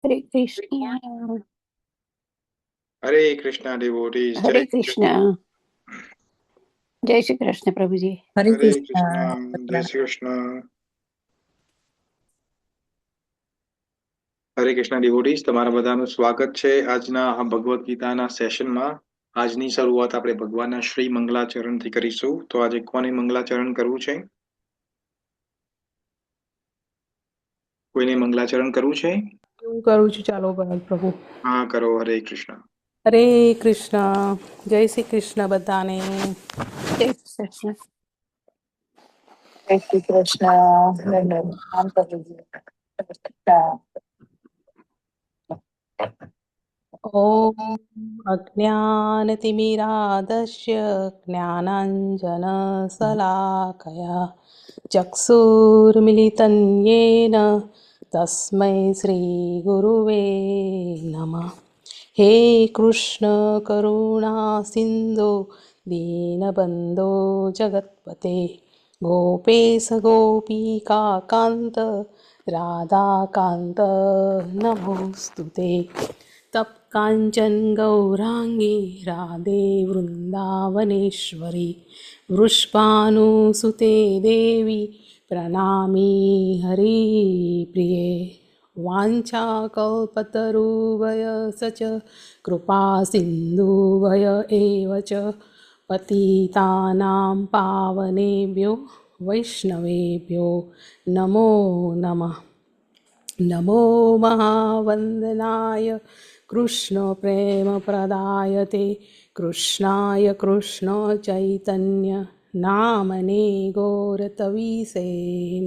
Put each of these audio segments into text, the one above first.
હરે કૃષ્ણ. હરે Krishna devotees. હરે કૃષ્ણ. જય શ્રી કૃષ્ણ પ્રભુજી. હરે કૃષ્ણ. જય શ્રી કૃષ્ણ. હરે કૃષ્ણ devotees, તમારા બધાનું સ્વાગત છે આજના આ ભગવદ્ ગીતાના સેશનમાં. આજની શરૂઆત આપણે ભગવાનના શ્રી મંગલાચરણથી કરીશું. તો આજે કોને મંગલાચરણ કરવું છે? કોઈને મંગલાચરણ કરવું છે? હું કરું છું. ચાલો પ્રભુ. હા, કરો. હરે કૃષ્ણ. હરે કૃષ્ણ. જય શ્રી કૃષ્ણ બધાને. જય શ્રી કૃષ્ણ. જય શ્રી કૃષ્ણ. નામ પ્રભુજી. ઓમ અજ્ઞાનતિમિરાધસ્ય જ્ઞાનાંજનશલાકયા ચક્ષુર્મિલિतं येन તસ્मै શ્રીગુરુવે નમઃ. હે કૃષ્ણ કરુણા સિંધુ દીનબંધો જગત્પતે ગોપેશ ગોપિકા કાંત રાધાકાંત નમોસ્તુતે. તપ કાંચન ગૌરાંગી રાધે વૃંદાવનેશ્વરી વૃષભાનુસુતે દેવી પ્રણામી હરિપ્રિયે. વાંછાકલ્પતરુભય સચ કૃપા સિંધુભય એવ ચ પતિતાનાં પાવનેભ્યો વૈષ્ણવેભ્યો નમો નમઃ. નમો મહાવંદનાય કૃષ્ણ પ્રેમ પ્રદાયતે કૃષ્ણાય કૃષ્ણ ચૈતન્ય નામને ગોરતવીસે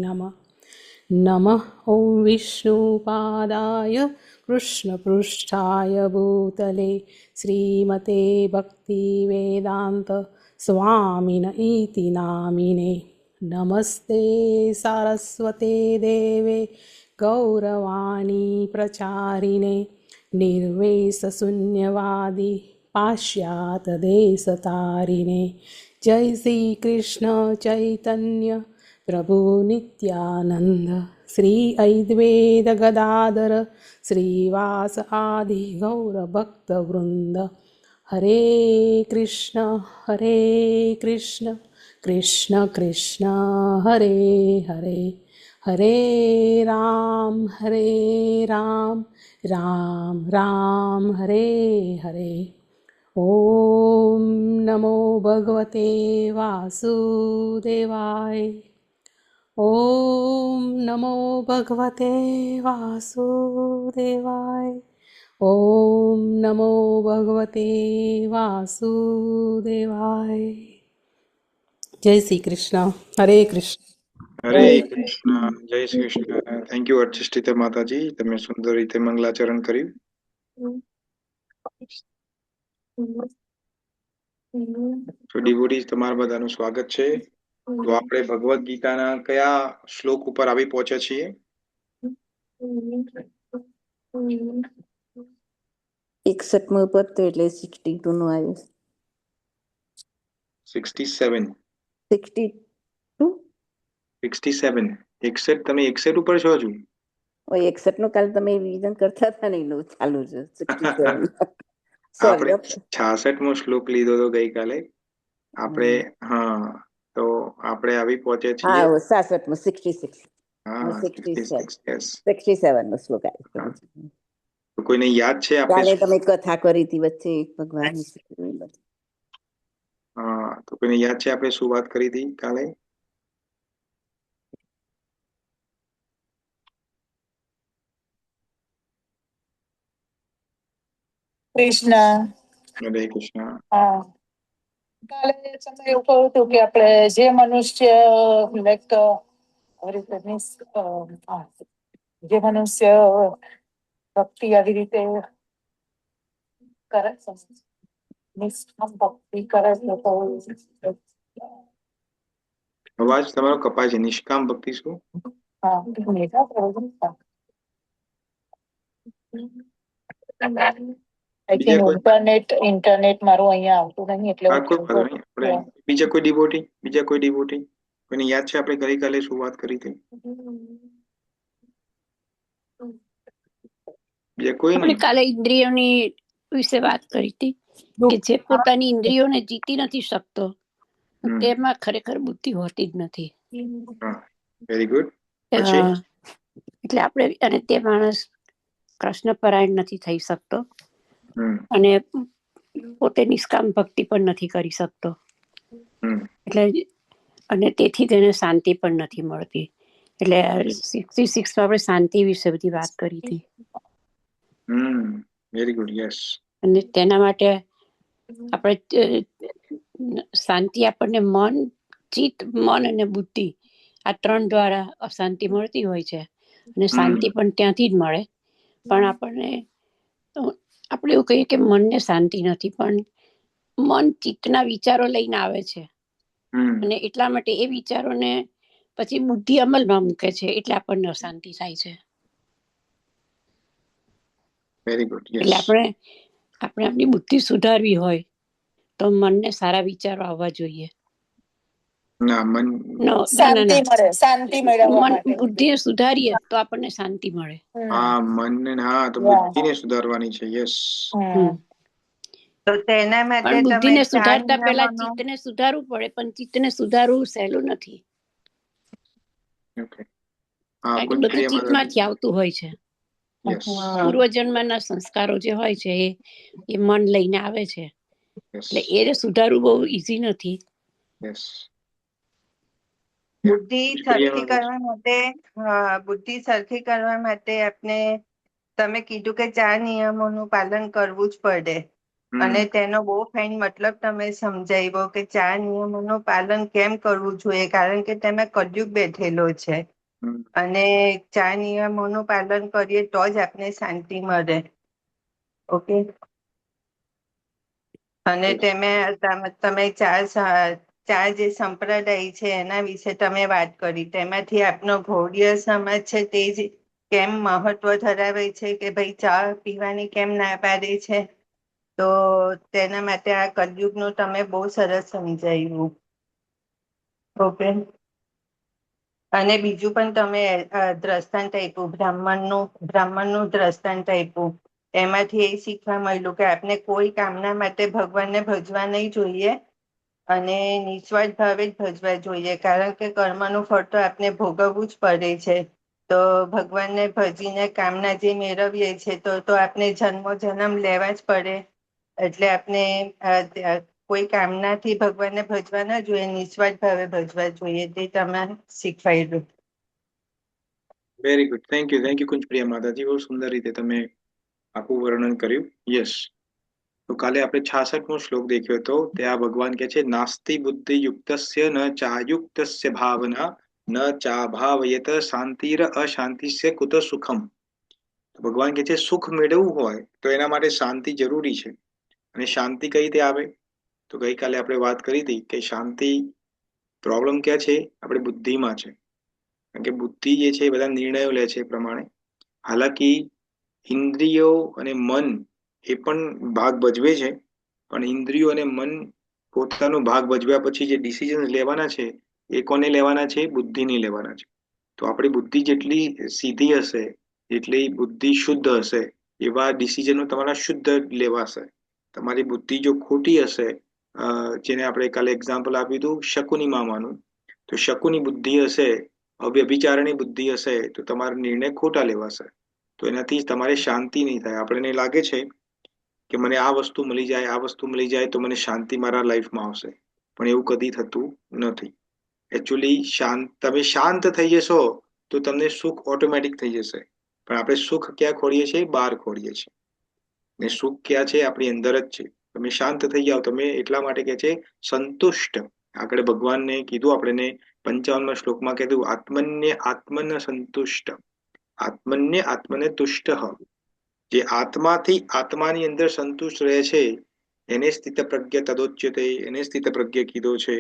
નમઃ. નમઃ ઓમ વિષ્ણુપાદાય કૃષ્ણપૃષ્ઠાય ભૂતલે શ્રીમતે ભક્તિવેદાંત સ્વામિન ઇતિ નામિને. નમસ્તે સારસ્વતે દેવે ગૌરવાણી પ્રચારિણે નિર્વેશશૂન્યવાદી પાશ્ચાત્યદેશતારિણે. જય શ્રી કૃષ્ણ ચૈતન્ય પ્રભુ નિત્યાનંદ શ્રી અદ્વૈત ગદાધર શ્રીવાસ આદિ ગૌરભક્તવૃંદ. હરે કૃષ્ણ કૃષ્ણ કૃષ્ણ હરે હરે હરે રામ રામ રામ હરે હરે. ઓમ નમો ભગવતે વાસુદેવાય. ઓમ નમો ભગવતે વાસુદેવાય. ઓમ નમો ભગવતે વાસુદેવાય. જય શ્રી કૃષ્ણ. હરે કૃષ્ણ. હરે કૃષ્ણ. જય શ્રી કૃષ્ણ. થેન્ક યુ અર્ચિષ્ઠિતા માતાજી, તમે સુંદર રીતે મંગલાચરણ કર્યું. તો devotees, તમારા બધાનું સ્વાગત છે. તો આપણે ભગવદ્ ગીતાના કયા શ્લોક ઉપર આવી પહોંચ્યા છીએ? 61 પત્તો એટલે 62 નું આવ્યું. 67. 62 67. 61. તમે 61 ઉપર છો હજુ? 61 નું કાલ તમે રિવિઝન કરતા હતા ને એનું ચાલુ છે. 67 આપણે સોરી 66મો શ્લોક લીધો હતો ગઈકાલે આપણે. હા, તો આપણે આવી પહોંચ્યા છીએ. હા 66 માં 66 હા, 67 yes. 67 નો શ્લોક આવ્યો. તો કોઈને યાદ છે કાલે આપણે? તમે કથા કરી હતી વચ્ચે ભગવાન. હા, તો કોઈને યાદ છે આપણે શું વાત કરી હતી કાલે? કૃષ્ણ. હરે કૃષ્ણ. હા, કાલે તમે એવું કહ્યું હતું કે આપણે જે મનુષ્ય લાઈક જે મનુષ્ય ભક્તિ આવી રીતે કરે છે, નિષ્કામ ભક્તિ કરે છે, તો અવાજ તમારો કપાય છે. નિષ્કામ ભક્તિ શું? હા ઇન્ટરનેટ મારું અહીંયા આવતું નહીં એટલે કોઈ વાંધો નહીં. આપણે બીજા કોઈ ડિવોટી કોઈને યાદ છે આપણે ગઈકાલે શું વાત કરી હતી? બીજા કોઈ આપણે નહીં. કાલે ઇન્દ્રિયોની વિશે વાત કરી હતી કે જે પોતાની ઇન્દ્રિયોને જીતી નથી શકતો હમ. તેમાં ખરેખર બુદ્ધિ હોતી જ નથી. હા, વેરી ગુડ. પછી એટલે આપણે અને તે માણસ કૃષ્ણ પરાયણ નથી થઈ શકતો હમ અને પોતે નિષ્કામ ભક્તિ પણ નથી કરી શકતો. હમ એટલે અને તેથી તેને શાંતિ પણ નથી મળતી. એટલે 66 માં આપણે શાંતિ વિશે બધી વાત કરી હતી વેરી ગુડ. યસ. અને તેના માટે આપણે શાંતિ આપણને મન, ચિત્ત, મન અને બુદ્ધિ આ 3 દ્વારા અશાંતિ મળતી હોય છે અને શાંતિ પણ ત્યાંથી જ મળે. પણ આપણે એવું કહીએ કે મનને શાંતિ નથી, પણ મન ચિત્તના વિચારો લઈને આવે છે અને એટલા માટે એ વિચારોને પછી બુદ્ધિ અમલમાં મૂકે છે, એટલે આપણને અશાંતિ થાય છે. Very good. એટલે યસ. આપણે આપણી બુદ્ધિ સુધારવી હોય તો મનને સારા વિચારો આવવા જોઈએ. ના મન શાંતિ મળે, શાંતિ મેળવવા મન માટે. બુદ્ધિને સુધારીએ તો આપણને શાંતિ મળે. હા મનને હા તો Yeah. બુદ્ધિને સુધારવાની છે. યસ. તો તેના માટે પણ તમે બુદ્ધિને 4 સુધારતા પહેલા નિયમોનો ચિત્તને સુધારવું પડે, પણ ચિત્તને સુધારવું સહેલું નથી, ઓકે. હા, કારણ કે કુંજ બધું પ્રિય ચિત્તમાંથી આવતું હોય છે. યસ. પૂર્વજન્મના સંસ્કારો જે હોય છે એ મન લઈને આવે છે, યસ. એટલે એ સુધારવું બહુ ઈઝી નથી. યસ. બુદ્ધિ પ્રિય સરખી કરવા માટે બુદ્ધિ સરખી કરવા માટે આપણે તમે કીધું કે 4 નિયમોનું પાલન કરવું જ પડે અને તેનો બહુ ફાઇન મતલબ તમે સમજાવ્યો કે 4 નિયમોનું પાલન કેમ કરવું જોઈએ, કારણ કે તેમાં કળયુગ બેઠેલો છે અને 4 નિયમોનું પાલન કરીએ તો જ આપને શાંતિ મળે. ઓકે. અને તમે ચાર જે સંપ્રદાય છે એના વિશે તમે વાત કરી, તેમાંથી આપનો ગૌડીય સમાજ છે તે જ કેમ મહત્વ ધરાવે છે કે ભાઈ ચા પીવાની કેમ ના પાડે છે, તો તેના માટે આ કળયુગનું તમે બહુ સરસ સમજાવ્યું. ઓકે. અને બીજું પણ તમે દ્રષ્ટાંત આપ્યું, બ્રાહ્મણનું દ્રષ્ટાંત આપ્યું. એમાંથી એ શીખવા મળ્યું કે આપણે કોઈ કામના માટે ભગવાનને ભજવા નહીં જોઈએ અને નિસ્વાર્થ ભાવે જ ભજવા જોઈએ, કારણ કે કર્મનું ફળ તો આપણે ભોગવવું જ પડે છે. તો ભગવાનને ભજીને કામના જે મેળવીએ છે તો આપણે જન્મ લેવા જ પડે, એટલે આપણે કોઈ કામનાથી ભગવાનને ભજવા ના જોઈએ, નિસ્વાર્થ ભાવે ભજવા જોઈએ. તે તમે શીખવાડ્યું. Very good. થેન્ક યુ કુંજ પ્રિય માતાજી. બહુ સુંદર રીતે તમે આખું વર્ણન કર્યું. યસ. તો કાલે આપણે 66મો શ્લોક દેખ્યો હતો. ત્યાં ભગવાન કહે છે, નાસ્તિ બુદ્ધિ યુક્તસ્ય ન ચાયુક્તસ્ય ભાવના ન ચાભાવયત શાંતિર અશાંતિસ્ય કુત સુખમ. ભગવાન કહે છે સુખ મેળવવું હોય તો એના માટે શાંતિ જરૂરી છે. અને શાંતિ કઈ રીતે આવે? તો ગઈકાલે આપણે વાત કરી હતી કે શાંતિ પ્રોબ્લેમ ક્યાં છે? આપણે બુદ્ધિમાં છે. કારણ કે બુદ્ધિ જે છે એ બધા નિર્ણયો લે છે એ પ્રમાણે. હાલાકી ઇન્દ્રિયો અને મન એ પણ ભાગ ભજવે છે, પણ ઇન્દ્રિયો અને મન પોતાનો ભાગ ભજવ્યા પછી જે ડિસિઝન લેવાના છે એ કોને લેવાના છે? બુદ્ધિને લેવાના છે. તો આપણી બુદ્ધિ જેટલી સીધી હશે, જેટલી બુદ્ધિ શુદ્ધ હશે, એવા ડિસિઝનો તમારા શુદ્ધ લેવાશે. તમારી બુદ્ધિ જો ખોટી હશે, જેને આપણે કાલે એક્ઝામ્પલ આપ્યું હતું શકુની મામાનું, તો શકુની બુદ્ધિ હશે, અવ્યભિચારની બુદ્ધિ હશે, તો તમારા નિર્ણય ખોટા લેવાશે. તો એનાથી તમારે શાંતિ નહીં થાય. આપણને લાગે છે કે મને આ વસ્તુ મળી જાય, આ વસ્તુ મળી જાય તો મને શાંતિ મારા લાઈફમાં આવશે, પણ એવું કદી થતું નથી. એકચ્યુઅલી તમે શાંત થઈ જશો તો તમને સુખ ઓટોમેટિક થઈ જશે. પણ આપણે સુખ ક્યાં ખોડીએ છીએ? બહાર ખોડીએ છીએ. ને સુખ ક્યાં છે? આપણી અંદર જ છે. તમે શાંત થઈ જાઓ. તમે એટલા માટે કે છે સંતુષ્ટ. આગળ ભગવાનને કીધું, આપણને 55મા શ્લોકમાં કીધું, આત્મન સંતુષ્ટ, આત્મને તુષ્ટ. જે આત્માથી આત્માની અંદર સંતુષ્ટ રહે છે એને સ્થિત પ્રજ્ઞ તદોચ્યતે, એને સ્થિત પ્રજ્ઞ કીધો છે.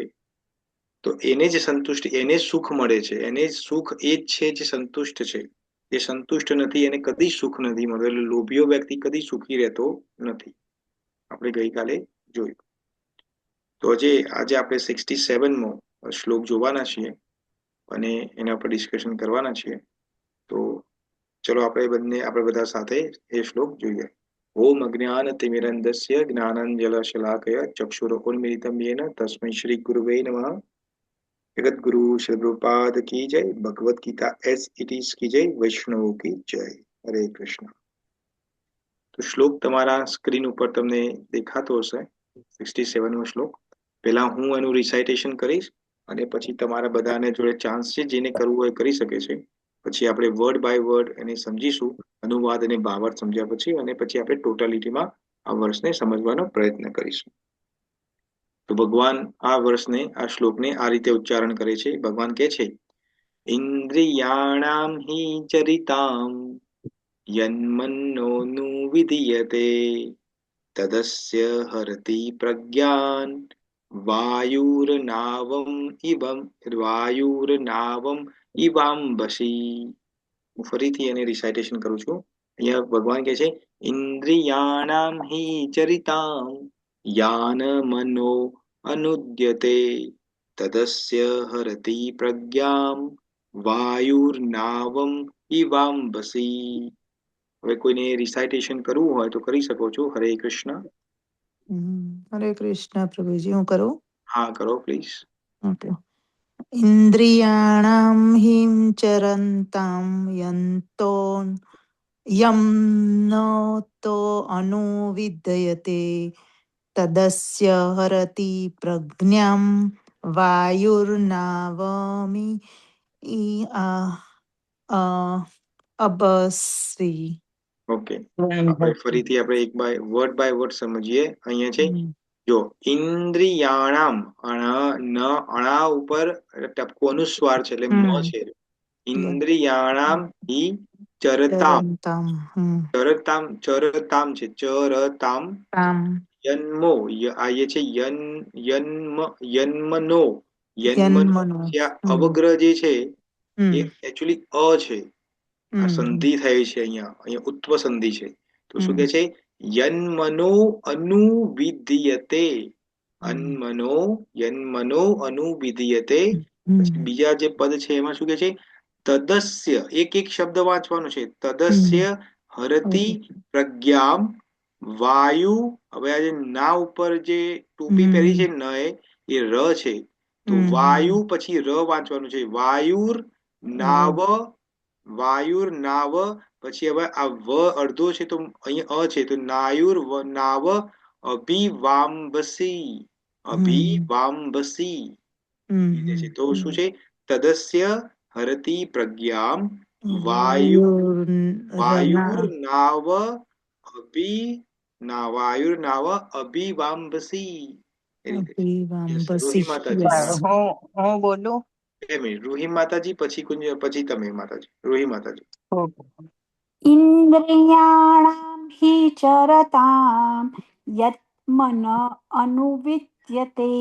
તો એને જ સંતુષ્ટ, એને સુખ મળે છે. એને સુખ એ જ છે જે સંતુષ્ટ છે. જે સંતુષ્ટ નથી એને કદી સુખ નથી મળતું. એટલે લોભીઓ વ્યક્તિ કદી સુખી રહેતો નથી. આપણે ગઈકાલે જોયું. તો આજે આપણે 67મો શ્લોક જોવાના છીએ અને એના પર ડિસ્કશન કરવાના છીએ. તો ચલો આપણે બધા સાથે એ શ્લોક જોઈએ. ઓમ અજ્ઞાનતિમિરન્ધસ્ય જ્ઞાનાંજનશલાકયા ચક્ષુરુન્મિલિतं येन તસ્मै શ્રી ગુરુવે નમઃ. જગતગુરુ શ્રી પ્રભુપાદ કી જય. Bhagavad Gita as it is કી જય. વૈષ્ણવો કી જય. હરે કૃષ્ણ. તો શ્લોક તમારા સ્ક્રીન ઉપર તમને દેખાતો હશે, 67મો શ્લોક. પહેલા હું એનું રિસાઇટેશન કરીશ અને પછી તમારા બધાને જોડે ચાન્સ છે, જેને કરવું હોય કરી શકે છે. પછી આપણે વર્ડ બાય વર્ડ એને સમજીશું, અનુવાદ અને ભાવાર્થ સમજ્યા પછી, અને પછી આપણે ટોટાલિટીમાં આ વર્ષને સમજવાનો પ્રયત્ન કરીશું. તો ભગવાન આ વર્ષને, આ શ્લોકને આ રીતે ઉચ્ચારણ કરે છે. ભગવાન કહે છે, ઇન્દ્રિયાણામ હિ ચરિતામ યન્મનોનુ વિધીયતે તદસ્ય હરતિ પ્રજ્ઞાન વાયુર્નાવમ ઇવાંબસી. હું ફરીથી એને રિસાઇટેશન કરું છું. અહીંયા ભગવાન કહે છે, ઇન્દ્રિયાણામ હિ ચરિતામ યાન મનો અનુદ્યતે તદસ્ય હરતિ પ્રજ્ઞામ વાયુર્નાવમ ઇવાંબસી. હવે કોઈને રિસાઇટેશન કરવું હોય તો કરી શકો છો. હરે કૃષ્ણ. હરે કૃષ્ણ પ્રભુજી, હું કરું? હા, કરો પ્લીઝ. ઓકે. ઇન્દ્રિયાણામ હિમ ચરંતામ યમ નો તો અનુવિદ્યતે તદસ્ય હરતિ પ્રજ્ઞામ વાયુર્નાવમિ અબસ્વી. ઓકે, આપણે ફરીથી આપણે વર્ડ બાય વર્ડ સમજીએ. અહીંયા છે, જો ઇન્દ્રિયાણામ, અણા ઉપર ટપકો અનુસ્વાર છે, એટલે મ છે. ઇન્દ્રિયાણામ હિ ચરતામ, ચરતામ છે, ચરતામ યન્મો, આ એ છે યન્મનો. અવગ્રહ જે છે એ એકચ્યુઅલી અ છે. આ સંધિ થઈ છે, અહીંયા ઉત્વ સંધિ છે. તો શું કે છે? યન્મનો અનુવિધીયતે. યન્મનો અનુવિધીયતે. પછી બીજા જે પદ છે એમાં શું કે છે? તદસ્ય, એક એક શબ્દ વાંચવાનો છે. તદસ્ય હરતિ પ્રજ્ઞામ વાયુ. હવે આ જે ના ઉપર જે ટોપી પહેરી છે ન એ ર છે, તો વાયુ પછી ર વાંચવાનું છે. વાયુર્નાવ પછી હવે આ વ અડધો છે, તો અહીંયા અ છે, તો નાયુર્નાવ અભિવાંબસી. તો શું છે? તદસ્ય હરતિ પ્રજ્ઞામ વાયુર્નાવ અભિવાંબસી. રૂહી માતાજી, હું બોલું? 2 મિનિટ. રૂહી માતાજી, પછી તમે માતાજી. રૂહી માતાજી. ઇન્દ્રિયાણામ હિ ચરતામ યત મન અનુવિદ્યતે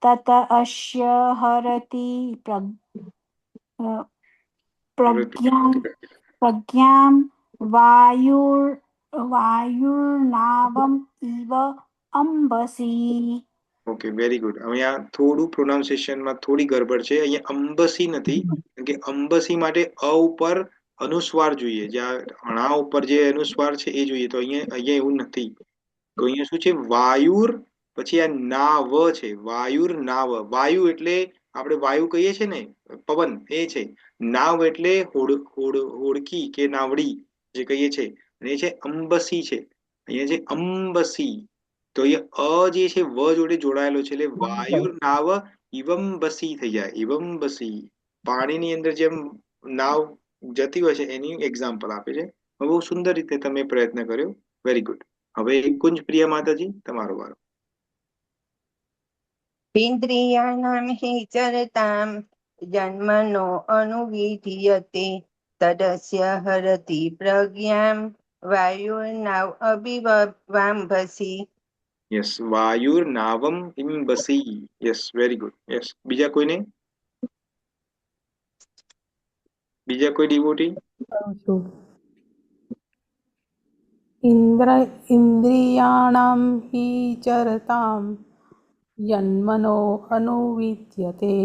તત અસ્ય હરતિ પ્રજ્ઞામ વાયુર્નાવમ ઇવ અંબસી. Okay, very good. અહીંયા થોડું પ્રોનાઉન્સિએશનમાં થોડી ગડબડ છે. અહીંયા અંબસી નથી, કારણ કે અંબસી માટે અ ઉપર અનુસ્વાર જોઈએ. જ્યાં અણા ઉપર જે અનુસ્વાર છે એ જોઈએ. તો અહીંયા એવું નથી. તો અહીંયા શું છે? વાયુર પછી આ નાવ છે. વાયુર્નાવ. વાયુ એટલે આપણે વાયુ કહીએ છીએ ને, પવન, એ છે. નાવ એટલે હોડકી કે નાવડી જે કહીએ છીએ, અને એ છે અંબસી છે. અહીંયા છે અંબસી. તો અહીંયા અ જે છે વ જોડે જોડાયેલો છે, એટલે વાયુર નાવ ઇવમ બસી થઈ જાય. ઇવમ બસી. પાણીની અંદર જેમ નાવ જતી હોય છે એની એક્ઝામ્પલ આપે છે. બહુ સુંદર રીતે તમે પ્રયત્ન કર્યો. Very good. હવે કુંજ પ્રિયા માતાજી, તમારો વારો. ઇન્દ્રિયાણામ હિ ચરતામ જન્મનો અનુવિધીયતે તદસ્ય હરતિ પ્રજ્ઞામ વાયુર્નાવ અભિવાંભસી. યસ, વાયુર્નાવમ ઇમ્બસી. Yes, very good. યસ, બીજા કોઈને? બીજા કોઈ ડિવોટી? ઇન્દ્રિયાણામ હિ ચરતામ યન્મનો અનુવિદ્યતે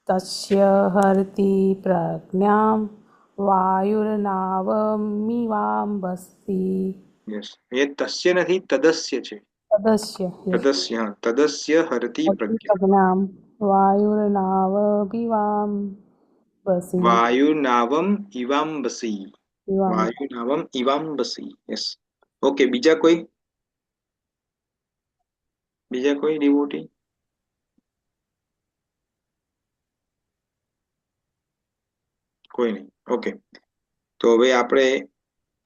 તસ્ય હરતિ પ્રજ્ઞામ વાયુર્નાવમિવાંબસી. યસ, એ તસ્ય નથી, તદસ્ય છે. તદસ્ય યસ. તદસ્ય, હા, તદસ્ય હરતિ પ્રજ્ઞા. પ્રજ્ઞામ વાયુર્નાવમિવાંબસી. વાયુનાવમ ઇવામ્બસી. ઇવાં. વાયુનાવમ ઇવામ્બસી. યસ. ઓકે, બીજા કોઈ ડિવોટી? કોઈ નહીં. ઓકે, તો હવે આપણે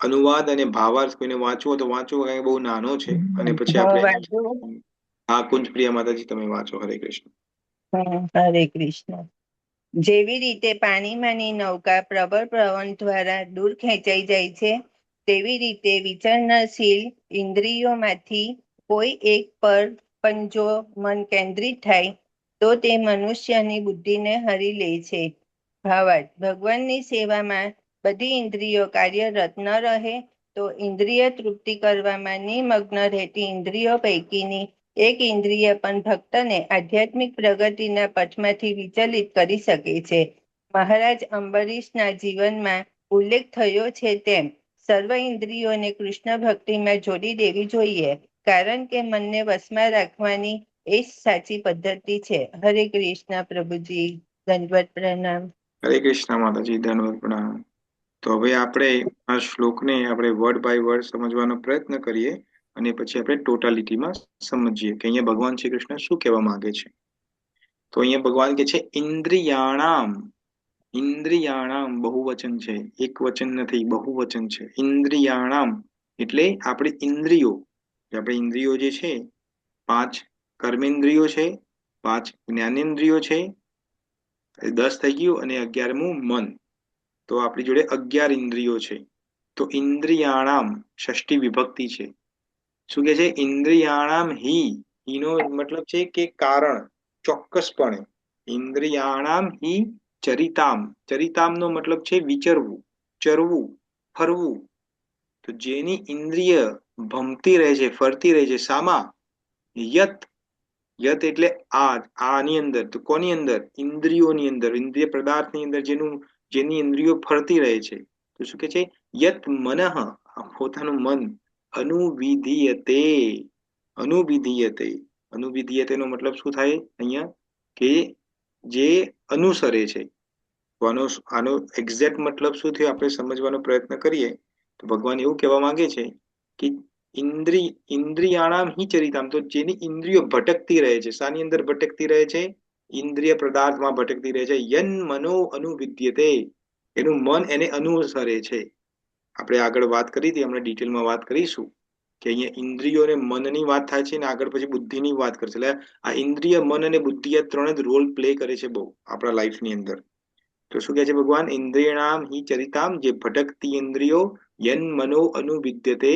અનુવાદ અને ભાવાર્થ કોઈને વાંચવો હોય તો વાંચવો, કારણ કે બહુ નાનો છે. અને પછી આપણે વાંચું? હા, કુંજ પ્રિયા માતાજી, તમે વાંચો. હરે કૃષ્ણ. હરે કૃષ્ણ. જેવી રીતે પાણીમાંની નૌકા પ્રબળ પવન દ્વારા દૂર ખેંચાઈ જાય છે, તેવી રીતે વિચારણાશીલ ઇન્દ્રિયોમાંથી કોઈ એક પર પણ જો મન કેન્દ્રિત થાય તો તે મનુષ્યની બુદ્ધિને હરી લે છે. ભાવાર્થ: ભગવાનની સેવામાં બધી ઇન્દ્રિયો કાર્યરત ન રહે તો ઇન્દ્રિય તૃપ્તિ કરવામાં નિમગ્ન રહેતી ઇન્દ્રિયો પૈકીની એક ઇન્દ્રિય પણ ભક્તને આધ્યાત્મિક પ્રગતિના પથમાંથી વિચલિત કરી શકે છે. મહારાજ અંબરીશના જીવનમાં ઉલ્લેખ થયો છે તેમ સર્વ ઇન્દ્રિયોને કૃષ્ણ ભક્તિમાં જોડી દેવી જોઈએ, કારણ કે મનને વશમાં રાખવાની એ જ સાચી પદ્ધતિ છે. હરે કૃષ્ણ પ્રભુજી, દંડવત પ્રણામ. હરે કૃષ્ણ માતાજી, ધન્યવાદ પ્રણામ. તો હવે આપણે આ શ્લોકને આપણે વર્ડ બાય વર્ડ સમજવાનો પ્રયત્ન કરીએ, અને પછી આપણે ટોટાલિટીમાં સમજીએ કે અહીંયા ભગવાન શ્રી કૃષ્ણ શું કહેવા માંગે છે. તો અહીંયા ભગવાન કે છે ઇન્દ્રિયાણામ. ઇન્દ્રિયાણામ બહુવચન છે, એક વચન નથી, બહુવચન છે. ઇન્દ્રિયાણામ એટલે આપણી ઇન્દ્રિયો. આપણી ઇન્દ્રિયો જે છે, 5 કર્મેન્દ્રિયો છે, 5 જ્ઞાનેન્દ્રિયો છે, 10 થઈ ગયું, અને 11મું મન. તો આપણી જોડે 11 ઇન્દ્રિયો છે. તો ઇન્દ્રિયાણામ ષષ્ઠી વિભક્તિ છે. શું કે છે? ઇન્દ્રિયાણામ હીનો મતલબ છે કે કારણ, ચોક્કસપણે. ઇન્દ્રિયાણામ હિ ચરિતામ. ચરિતામનો મતલબ છે વિચરવું, ચરવું, ફરવું. તો જેની ઇન્દ્રિય ભમતી રહે છે, ફરતી રહે છે, સામા? યત. યત એટલે આની અંદર. તો કોની અંદર? ઇન્દ્રિયોની અંદર, ઇન્દ્રિય પદાર્થની અંદર જેની ઇન્દ્રિયો ફરતી રહે છે. તો શું કે છે? યત મનઃ, પોતાનું મન. અનુવિધીયતે. અનુવિધીયતે. અનુવિધીયતે નો મતલબ શું થાય અહીંયા? કે જે અનુસરે છે. તો આનો એક્ઝેક્ટ મતલબ શું થયો આપણે સમજવાનો પ્રયત્ન કરીએ તો ભગવાન એવું કહેવા માંગે છે કે ઇન્દ્રિયાણામ હિ ચરિતામ. તો જેની ઇન્દ્રિયો ભટકતી રહે છે, શાની અંદર ભટકતી રહે છે? ઇન્દ્રિય પદાર્થમાં ભટકતી રહે છે. યન મનો અનુવિદ્યતે. એનું મન એને અનુસરે છે. આપણે આગળ વાત કરી હતી, હમણાં ડિટેલમાં વાત કરીશું કે અહીંયા ઇન્દ્રિયો અને મનની વાત થાય છે, ને આગળ પછી બુદ્ધિની વાત કરશે. એટલે આ ઇન્દ્રિય, મન અને બુદ્ધિ આ ત્રણે જ રોલ પ્લે કરે છે બહુ આપણા લાઈફની અંદર. તો શું કહે છે ભગવાન? ઇન્દ્રિયાણામ હિ ચરિતામ. જે ભટકતી ઇન્દ્રિયો, યન મનો અનુવિદ્યતે,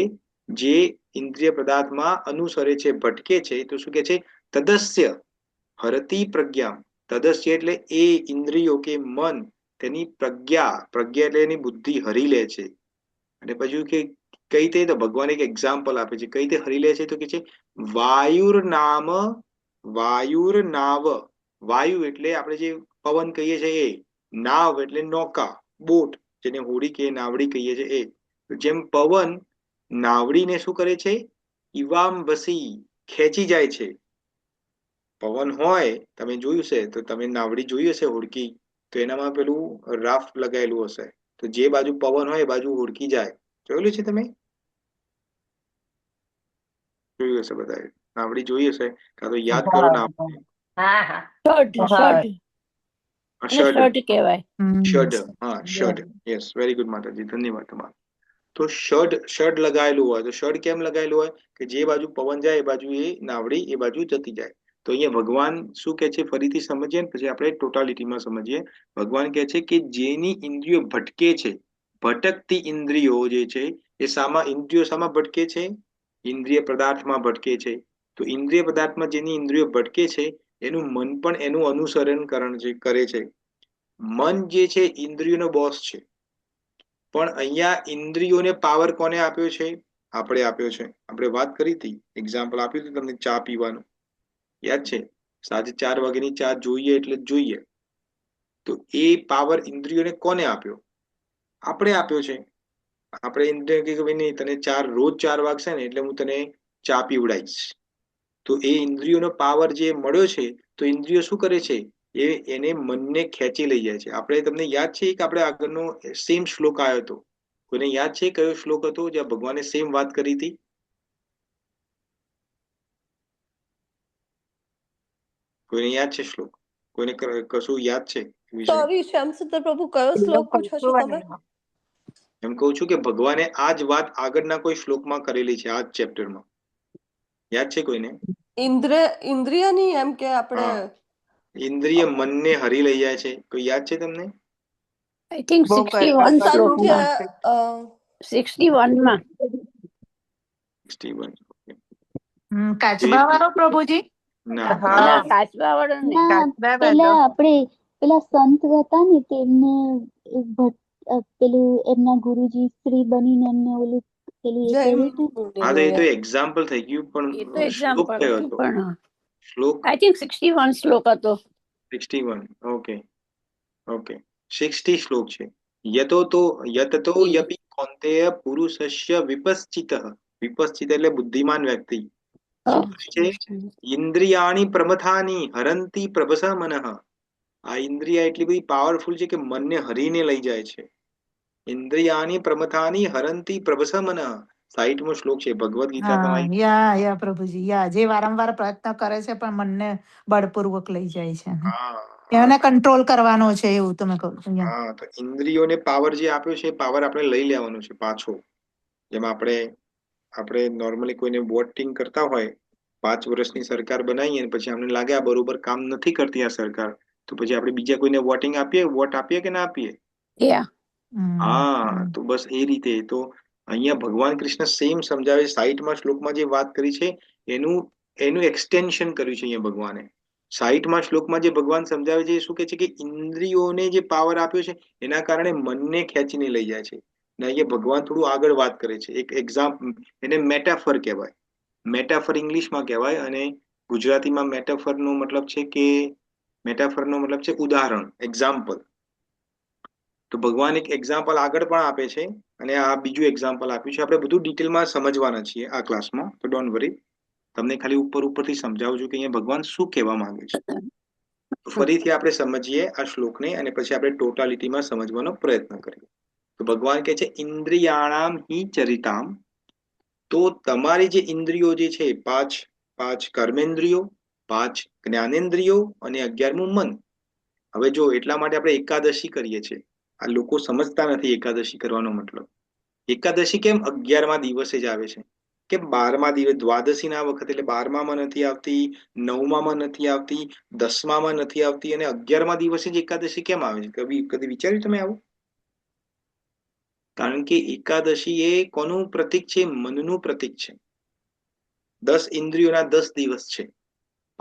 જે ઇન્દ્રિય પદાર્થમાં અનુસરે છે, ભટકે છે. તો શું કહે છે? તદસ્ય હરતિ પ્રજ્ઞામ. તદસ્ય એટલે એ ઇન્દ્રિયો કે મન, તેની પ્રજ્ઞા એટલે એની બુદ્ધિ હરી લે છે. અને પછી કે કઈ રીતે? તો ભગવાન એક એક્ઝામ્પલ આપે છે. કઈ રીતે હરી લે છે? તો કે છે વાયુર્નામ. વાયુર્નાવ. વાયુ એટલે આપણે જે પવન કહીએ છીએ એ. નાવ એટલે નૌકા, બોટ, જેને હોડી કે નાવડી કહીએ છીએ એ. જેમ પવન નાવડીને શું કરે છે? ઇવામ્બસી, ખેંચી જાય છે. પવન હોય, તમે જોયું છે, તો તમે નાવડી જોઈ હશે, હોડકી, તો એનામાં પેલું રાફ્ટ લગાયેલું હશે. તો જે બાજુ પવન હોય એ બાજુ હોડકી જાય. જોયેલું છે તમે? જોયું હશે બધાએ. નાવડી જોઈ હશે, કાં તો યાદ કરો ના. હા હા. ષડ ષડ અને ષડ. ષડ કહેવાય. ષડ, હા, ષડ. યસ, વેરી ગુડ માતાજી, ધન્યવાદ તમારો. તો ષડ લગાયેલું હોય. તો ષડ કેમ લગાયેલું હોય? કે જે બાજુ પવન જાય એ બાજુ એ નાવડી એ બાજુ જતી જાય. તો અહીંયા ભગવાન શું કે છે? ફરીથી સમજીએ ને પછી આપણે ટોટાલિટીમાં સમજીએ. ભગવાન કહે છે કે જેની ઇન્દ્રિયો ભટકે છે, ભટકતી ઇન્દ્રિયો જે છે એ ઇન્દ્રિયો શામાં ભટકે છે? ઇન્દ્રિય પદાર્થમાં ભટકે છે. તો ઇન્દ્રિય પદાર્થમાં જેની ઇન્દ્રિયો ભટકે છે એનું મન પણ એનું અનુસરણ કરે છે. મન જે છે ઇન્દ્રિયોનો બોસ છે. પણ અહીંયા ઇન્દ્રિયોને પાવર કોને આપ્યો છે? આપણે આપ્યો છે. આપણે વાત કરી હતી, એક્ઝામ્પલ આપ્યું હતું તમને, ચા પીવાનું યાદ છે? સાંજે 4 વાગ્યાની ચા જોઈએ એટલે જોઈએ. તો એ પાવર ઇન્દ્રિયોને કોને આપ્યો? આપણે આપ્યો છે. આપણે ઇન્દ્રિય કે ભાઈ નહીં, તને રોજ 4 વાગશે ને એટલે હું તને ચા પીવડાવીશ. તો એ ઇન્દ્રિયોનો પાવર જે મળ્યો છે, તો ઇન્દ્રિયો શું કરે છે? એને મનને ખેંચી લઈ જાય છે. આપણે તમને યાદ છે કે આપણે આગળનો સેમ શ્લોક આવ્યો હતો? કોઈને યાદ છે કયો શ્લોક હતો જ્યાં ભગવાને સેમ વાત કરી હતી? કોઈને યાદ છે શ્લોક? કોઈને કશું યાદ છે વિષય? સોરી શ્યામસુંદર પ્રભુ, કયો શ્લોક પૂછો છો તમે? એમ કહું છું કે ભગવાને આ જ વાત આગળના કોઈ શ્લોકમાં કરેલી છે, આ જ ચેપ્ટરમાં. યાદ છે કોઈને? ઇન્દ્રિયની, એમ કે આપણે હા, ઇન્દ્રિય મનને હરી લઈ જાય છે. કોઈ યાદ છે તમને? આઈ થિંક બહુ 61 કડવા અસાંખ્ય શ્લોકમાં 61માં 61. કાચબા વાળો પ્રભુજી? ના, હા. ના, કાચબા વાળો નહીં. ના કાચબા પેલા વાળો. આપણે પેલા સંત હતા ને તેમને પેલું એમના ગુરુજી સ્ત્રી બનીને એમને ઓલું પેલું એ જૈન કર્યું હતું. હા, તો એ તો મુનિનું. એક્ઝામ્પલ થઈ ગયું, એ તો પણ શ્લોક એક્ઝામ્પલ કયો હતું, હતો? પણ શ્લોક આઈ થિંક 61 શ્લોક હતો. 61. Okay, okay. 60 શ્લોક છે. યતતો યપિ કૌંતેય પુરુષસ્ય વિપશ્ચિતઃ. વિપશ્ચિત એટલે બુદ્ધિમાન વ્યક્તિ. શું કરે છે? ઇન્દ્રિયાણી પ્રમથાની હરંતી પ્રભસ મનઃ. આ ઇન્દ્રિય એટલી બધી પાવરફુલ છે કે મનને હરીને લઈ જાય છે. ઇન્દ્રિયાની પ્રમથાની હરંતી પ્રભસ મનઃ. 60મો શ્લોક છે ભગવદ ગીતા હા, તમારી. યા પ્રભુજી, જે વારંવાર પ્રયત્ન કરે છે પણ મનને બળપૂર્વક લઈ જાય છે. હા, એને કંટ્રોલ કરવાનો છે એવું તમે કહો છો. હા, તો ઇન્દ્રિયોને પાવર જે આપ્યો છે, પાવર આપણે લઈ લેવાનો છે પાછો. જેમાં આપણે નોર્મલી કોઈને વોટિંગ કરતા હોય, 5 વર્ષની સરકાર બનાવીએ અને પછી અમને લાગે આ બરોબર કામ નથી કરતી આ સરકાર, તો પછી આપણે બીજા કોઈને વોટ આપીએ કે ના આપીએ? યા હા, તો બસ એ રીતે. તો અહીંયા ભગવાન કૃષ્ણ સેમ સમજાવે. 60મા શ્લોકમાં જે વાત કરી છે એનું એક્સટેન્શન કર્યું છે અહીંયા ભગવાને. 60મા શ્લોકમાં જે ભગવાન સમજાવે છે એ શું કે છે કે ઇન્દ્રિયોને જે પાવર આપ્યો છે એના કારણે મનને ખેંચીને લઈ જાય છે. ને અહીંયા ભગવાન થોડું આગળ વાત કરે છે. એક એક્ઝામ્પલ, એને મેટાફર કહેવાય. મેટાફર ઇંગ્લિશમાં કહેવાય, અને ગુજરાતીમાં મેટાફરનો મતલબ છે ઉદાહરણ, એક્ઝામ્પલ. તો ભગવાન એક એક્ઝામ્પલ આગળ પણ આપે છે, અને આ બીજું એક્ઝામ્પલ આપ્યું છે. આપણે બધું ડિટેલમાં સમજવાના છીએ આ ક્લાસમાં, તો ડોન્ટ વરી. તમને ખાલી ઉપરથી સમજાવું છું કે અહીંયા ભગવાન શું કહેવા માંગે છે. તો ફરીથી આપણે સમજીએ આ શ્લોકને, અને પછી આપણે ટોટાલિટીમાં સમજવાનો પ્રયત્ન કરીએ. તો ભગવાન કહે છે ઇન્દ્રિયાણામ હિ ચરિતામ. તો તમારી જે ઇન્દ્રિયો જે છે, પાંચ કર્મેન્દ્રિયો, 5 જ્ઞાનેન્દ્રિયો અને 11મું મન. હવે જો એટલા માટે આપણે એકાદશી કરીએ છીએ. આ લોકો સમજતા નથી એકાદશી કરવાનો મતલબ. એકાદશી કેમ 11મા દિવસે જ આવે છે? કે 12મા દિવસ, દ્વાદશી ના વખતે, એટલે 12મામાં નથી આવતી, 9મામાં નથી આવતી, 10મામાં નથી આવતી, અને 11મા દિવસે જ એકાદશી કેમ આવે છે? કદી વિચાર્યું તમે આવું? કારણ કે એકાદશી એ કોનું પ્રતીક છે? મનનું પ્રતીક છે. 10 ઇન્દ્રિયોના 10 દિવસ છે.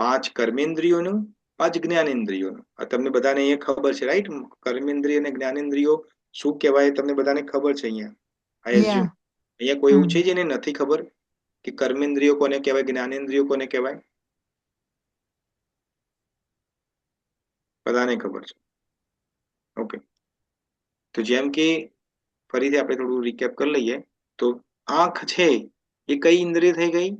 5 કર્મેન્દ્રિયોનું, 5 જ્ઞાનેન્દ્રિયોનું. આ તમને બધાને અહીંયા ખબર છે, રાઈટ? કર્મેન્દ્રિય અને જ્ઞાનેન્દ્રિયો શું કહેવાય તમને બધાને ખબર છે. અહીંયા કોઈ એવું છે જેને નથી ખબર કે કર્મેન્દ્રિયો કોને કહેવાય, જ્ઞાનેન્દ્રિયો કોને કહેવાય? બધાને ખબર છે. ઓકે, તો જેમ કે ફરીથી આપણે થોડું રિકેપ કરી લઈએ. તો આંખ છે એ કઈ ઇન્દ્રિય થઈ ગઈ?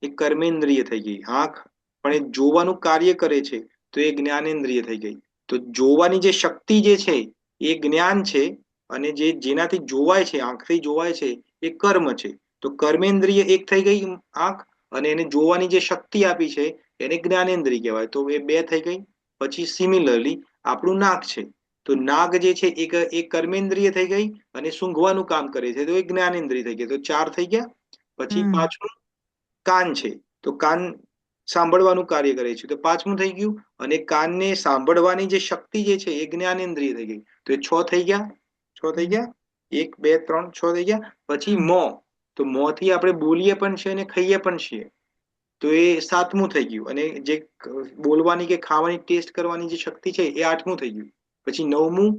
એ કર્મેન્દ્રિય થઈ ગઈ. આંખ પણ એ જોવાનું કાર્ય કરે છે, તો એ જ્ઞાનેન્દ્રિય થઈ ગઈ. તો જોવાની જે શક્તિ જે છે એ જ્ઞાન છે, અને જેનાથી જોવાય છે, આંખથી જોવાય છે, એ કર્મ છે. તો કર્મેન્દ્રિય એક થઈ ગઈ આંખ, અને એને જોવાની જે શક્તિ આપી છે એને જ્ઞાનેન્દ્રિય કહેવાય. તો એ 2 થઈ ગઈ. પછી સિમિલરલી આપણું નાક છે, તો નાક જે છે એ કર્મેન્દ્રિય થઈ ગઈ, અને સૂંઘવાનું કામ કરે છે, તો એ જ્ઞાનેન્દ્રિય થઈ ગઈ. તો 4 થઈ ગયા. પછી 5મું કાન છે, તો કાન સાંભળવાનું કાર્ય કરે છે, તો 5મું થઈ ગયું. અને કાનને સાંભળવાની જે શક્તિ જે છે એ જ્ઞાનેન્દ્રિય થઈ ગઈ, તો એ 6 થઈ ગયા. 1 2 3 6 થઈ ગયા. પછી મોં, તો મોંથી આપણે બોલીએ પણ છે અને ખાઈએ પણ છીએ, તો એ 7મું થઈ ગયું. અને જે બોલવાની કે ખાવાની ટેસ્ટ કરવાની જે શક્તિ છે એ 8મું થઈ ગયું. પછી 9મું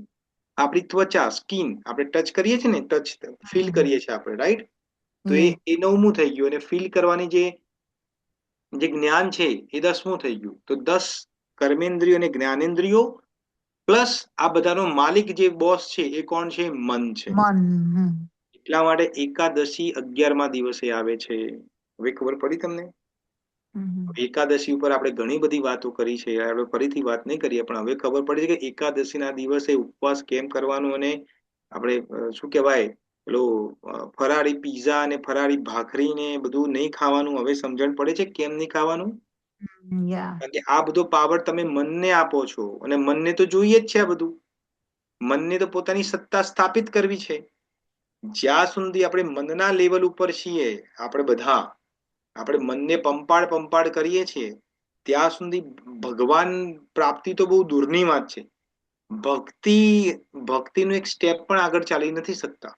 આપણી ત્વચા, સ્કિન, આપણે ટચ કરીએ છીએ ને, ફીલ કરીએ છીએ આપણે, રાઈટ? તો એ 9મું થઈ ગયું. અને ફીલ કરવાની જે જ્ઞાન છે એ 10મું થઈ ગયું. તો 10 કર્મેન્દ્રિયો અને જ્ઞાનેન્દ્રિયો પ્લસ આ બધાનો માલિક જે બોસ છે એ કોણ છે? મન છે. મન. એટલા માટે એકાદશી 11મા દિવસે આવે છે. હવે ખબર પડી તમને? એકાદશી ઉપર આપણે ઘણી બધી વાતો કરી છે, આપણે ફરીથી વાત નહીં કરીએ, પણ હવે ખબર પડી છે કે એકાદશીના દિવસે ઉપવાસ કેમ કરવાનો, અને આપણે શું કહેવાય પેલો ફરાળી પીઝા અને ફરાળી ભાખરી ને બધું નહીં ખાવાનું. હવે સમજણ પડે છે કેમ નહીં ખાવાનું. કારણ કે આ બધો પાવર તમે મનને આપો છો, અને મનને તો જોઈએ જ છે આ બધું. મનને તો પોતાની સત્તા સ્થાપિત કરવી છે. જ્યાં સુધી આપણે મનના લેવલ ઉપર છીએ, આપણે મનને પંપાળ કરીએ છીએ, ત્યાં સુધી ભગવાન પ્રાપ્તિ તો બહુ દૂરની વાત છે. ભક્તિનું એક સ્ટેપ પણ આગળ ચાલી નથી શકતા.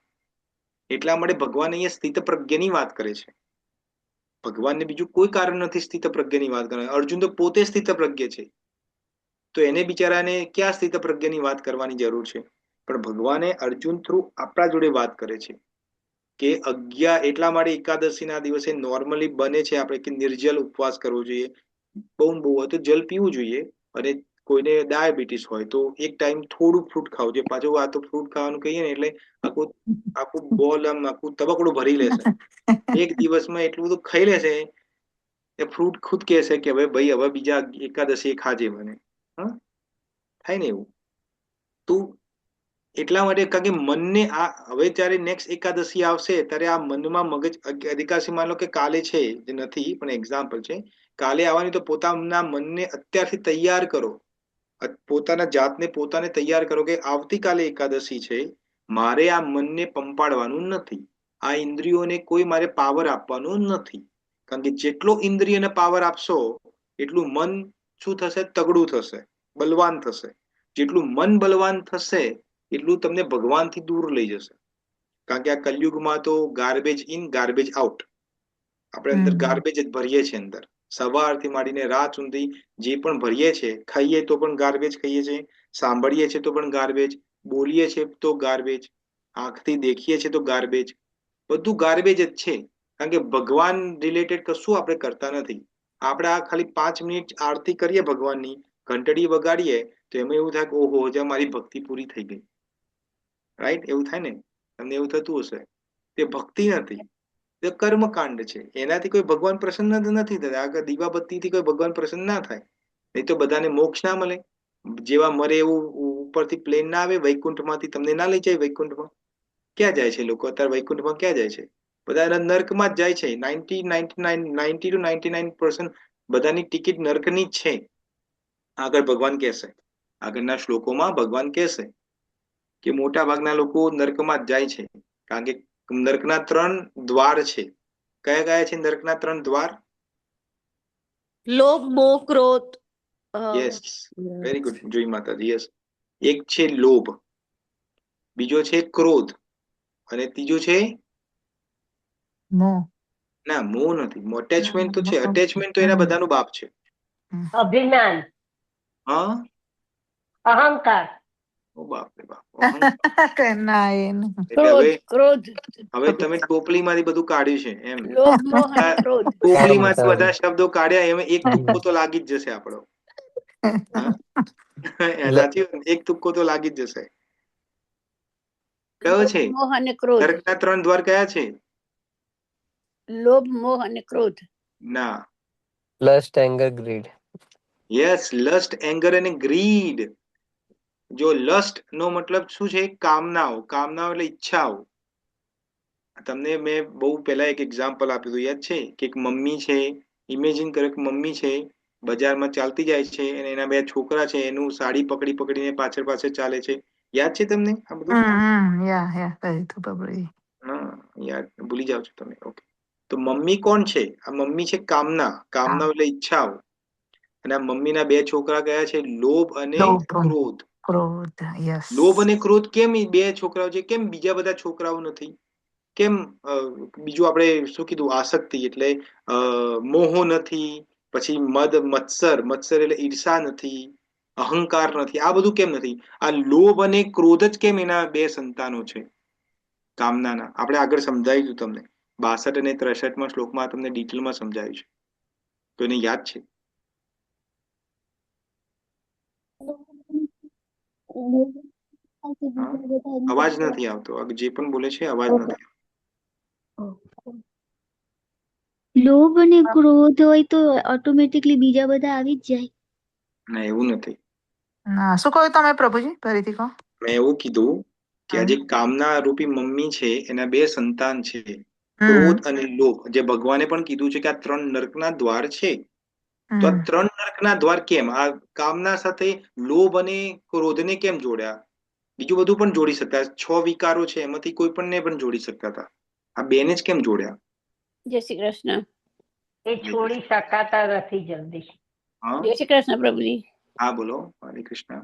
એટલા માટે ભગવાન અહીંયા સ્થિત પ્રજ્ઞની વાત કરે છે. ભગવાનને બીજું કોઈ કારણ નથી સ્થિત પ્રજ્ઞની વાત કરવાની. અર્જુન તો પોતે સ્થિત પ્રજ્ઞ છે, તો એને બિચારાને ક્યાં સ્થિત પ્રજ્ઞની વાત કરવાની જરૂર છે? પણ ભગવાને અર્જુન થ્રુ આપણા જોડે વાત કરે છે કે એટલા માટે એકાદશીના દિવસે નોર્મલી બને છે આપણે કે નિર્જલ ઉપવાસ કરવો જોઈએ. બહુ હોય તો જલ પીવું જોઈએ, અને કોઈને ડાયાબિટીસ હોય તો એક ટાઈમ થોડું ફ્રૂટ ખાવું જોઈએ. પાછું આ તો ફ્રૂટ ખાવાનું કહીએ ને એટલે આખું બોલ આખું તબકડું ભરી લેશે. એક દિવસમાં એટલું બધું ખાઈ લેશે એ ફ્રૂટ ખુદ કહેશે કે હવે ભાઈ હવે બીજા એકાદશી ખાજે મને. થાય ને એવું. તો એટલા માટે કારણ કે મનને હવે જયારે નેક્સ્ટ એકાદશી આવશે ત્યારે આ મનમાં મગજ એકાદશી માનો કે કાલે છે, જે નથી પણ એક્ઝામ્પલ છે, કાલે આવવાની, તો પોતાના મનને અત્યારથી તૈયાર કરો. પોતાને તૈયાર કરો કે આવતીકાલે એકાદશી છે, મારે આ મનને પંપાડવાનું નથી, આ ઇન્દ્રિયોને કોઈ મારે પાવર આપવાનું નથી. કારણ કે જેટલો ઇન્દ્રિયને પાવર આપશો એટલું મન શું થશે? તગડું થશે, બલવાન થશે. જેટલું મન બલવાન થશે એટલું તમને ભગવાનથી દૂર લઈ જશે. કારણ કે આ કલયુગમાં તો ગાર્બેજ ઇન ગાર્બેજ આઉટ. આપણે અંદર ગાર્બેજ જ ભરીએ છીએ. અંદર સવારથી માંડીને રાત સુધી જે પણ ભરીએ છીએ, ખાઈએ તો પણ ગાર્બેજ ખાઈએ છીએ, સાંભળીએ છીએ તો પણ ગાર્બેજ, બોલીએ છીએ તો ગાર્બેજ, આંખથી દેખીએ છીએ તો ગાર્બેજ, બધું ગાર્બેજ જ છે. કારણ કે ભગવાન રિલેટેડ કશું આપણે કરતા નથી. આપણે આ ખાલી 5 મિનિટ આરતી કરીએ ભગવાનની, ઘંટડી વગાડીએ, તો એમાં એવું થાય કે ઓહો જે મારી ભક્તિ પૂરી થઈ ગઈ. રાઈટ? એવું થાય ને? તમને એવું થતું હશે. તે ભક્તિ નથી, તે કર્મકાંડ છે. એનાથી કોઈ ભગવાન પ્રસન્ન નથી થતા. આગળ દીવાબત્તીથી કોઈ ભગવાન પ્રસન્ન ના થાય. નહીં તો બધાને મોક્ષ ના મળે. જેવા મરે એવું ઉપરથી પ્લેન ના આવે વૈકુંઠમાંથી, તમને ના લઈ જાય વૈકુંઠમાં. ક્યાં જાય છે લોકો અત્યારે? વૈકુંઠમાં ક્યાં જાય છે? બધા નર્કમાં જ જાય છે. 90-99% બધાની ટિકિટ નર્કની જ છે. આગળ ભગવાન કહેશે, આગળના શ્લોકોમાં ભગવાન કહેશે કે મોટા ભાગના લોકો નર્કમાં જ જાય છે. કારણ કે નર્કના 3 દ્વાર છે. કયા કયા છે નર્કના 3 દ્વાર? લોભ, મોહ, ક્રોધ. યસ, વેરી ગુડ જોઈ માતાજી. યસ, એક છે લોભ, બીજો છે ક્રોધ, અને ત્રીજો છે મોહ. ના, મોહ નથી. અટેચમેન્ટ તો છે. અટેચમેન્ટ તો એના બધાનું બાપ છે. અભિમાન, હા, અહંકાર. ઓ બાપ રે બાપ, અહંકાર. ના એ એટલે ક્રોધ, હવે તમે ટોપલીમાંથી બધું કાઢ્યું છે એમ. લોભ, મોહ અને ક્રોધ. ટોપલીમાંથી બધા શબ્દો કાઢ્યા, એમાં એક તુક્કો તો લાગી જ જશે આપણો. સાચી વાત ને? એક તુક્કો તો લાગી જ જશે. કયો છે? મોહ અને ક્રોધ. નરકના 3 દ્વાર કયા છે? લોભ, મોહ અને ક્રોધ. ના. Last, anger, grid. Yes, last, anger અને ગ્રીડ. જો લસ્ટ નો મતલબ શું છે? કામનાઓ. કામનાઓ એટલે ઈચ્છાઓ. તમને મેં બહુ પહેલા એક એક્ઝામ્પલ આપ્યું હતું, યાદ છે? કે એક મમ્મી છે, ઇમેજિન કરો કે મમ્મી છે, બજારમાં ચાલતી જાય છે, અને એના 2 છોકરા છે, એનું સાડી પકડીને પાછળ પાછળ ચાલે છે. યાદ છે તમને આ બધું? યાદ ભૂલી જાવ છો તમે? ઓકે. તો મમ્મી કોણ છે? આ મમ્મી છે કામના. કામના એટલે ઈચ્છાઓ. અને આ મમ્મીના 2 છોકરા કયા છે? લોભ અને ક્રોધ. લોભ અને ક્રોધ. કેમ 2 છોકરાઓ છે? કેમ બીજા બધા છોકરાઓ નથી? કેમ બીજું આપણે શું કીધું? આસક્તિ એટલે મોહો નથી, પછી મત્સર એટલે ઈર્ષા નથી, અહંકાર નથી. આ બધું કેમ નથી? આ લોભ અને ક્રોધ જ કેમ એના 2 સંતાનો છે કામનાના? આપણે આગળ સમજાવીશું તમને. 62 અને 63માં શ્લોકમાં તમને ડિટેલમાં સમજાવ્યું છે. તો એને યાદ છે? હા, બીજા બધા એમ અવાજ કરતા નથી આવતો. જે પણ બોલે છે અવાજ ઓકે. નથી લોભ અને આવતો. ક્રોધ હોય તો ઓટોમેટિકલી બીજા બધા આવી જ જાય. ના, એવું નથી. ના, શું કહ્યું તમે પ્રભુજી? ફરીથી કહો. મેં એવું કીધું કે આ હમ જે કામના રૂપી મમ્મી છે એના બે સંતાન છે, હમ ક્રોધ અને લોભ. જે ભગવાને પણ કીધું છે કે આ 3 નર્કના દ્વાર છે. તો આ હમ. 3 નર્કના દ્વાર કેમ? આ કામના સાથે લોભ અને ક્રોધને કેમ જોડ્યા? બીજું બધું પણ જોડી શકતા. 6 વિકારો છે એમાંથી કોઈ પણને પણ જોડી શકતા હતા. આ બેને જ કેમ જોડ્યા? જય શ્રી કૃષ્ણ. એ છોડી શકાતા નથી જલ્દી. હા, જય શ્રી કૃષ્ણ પ્રભુજી. હા, બોલો. હરે કૃષ્ણ.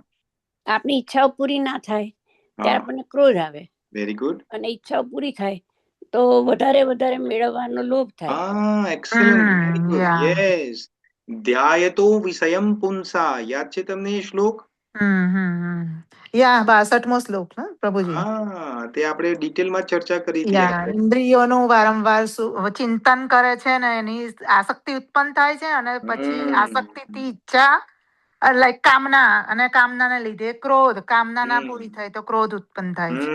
આપણી ઈચ્છાઓ પૂરી ના થાય ત્યારે હા, આપણને ક્રોધ આવે, વેરી ગુડ. અને ઈચ્છાઓ પૂરી થાય તો વધારે વધારે મેળવવાનો લોભ થાય. હા, એક્સેલન્ટ, વેરી ગુડ. યા. યસ. ધ્યાયતો વિષયમ પુંસા. યાદ છે તમને એ શ્લોક? યા 62મો શ્લોક ને પ્રભુજી? હા, તે આપણે ડિટેલમાં ચર્ચા કરી હતી યા આપણે. ઇન્દ્રિયોનું વારંવાર ચિંતન કરે છે ને એની આસક્તિ ઉત્પન્ન થાય છે, અને પછી હમ આસક્તિથી ઈચ્છા, લાઈક કામના, અને કામનાને લીધે ક્રોધ. કામના ના પૂરી હમ થાય તો ક્રોધ ઉત્પન્ન થાય છે.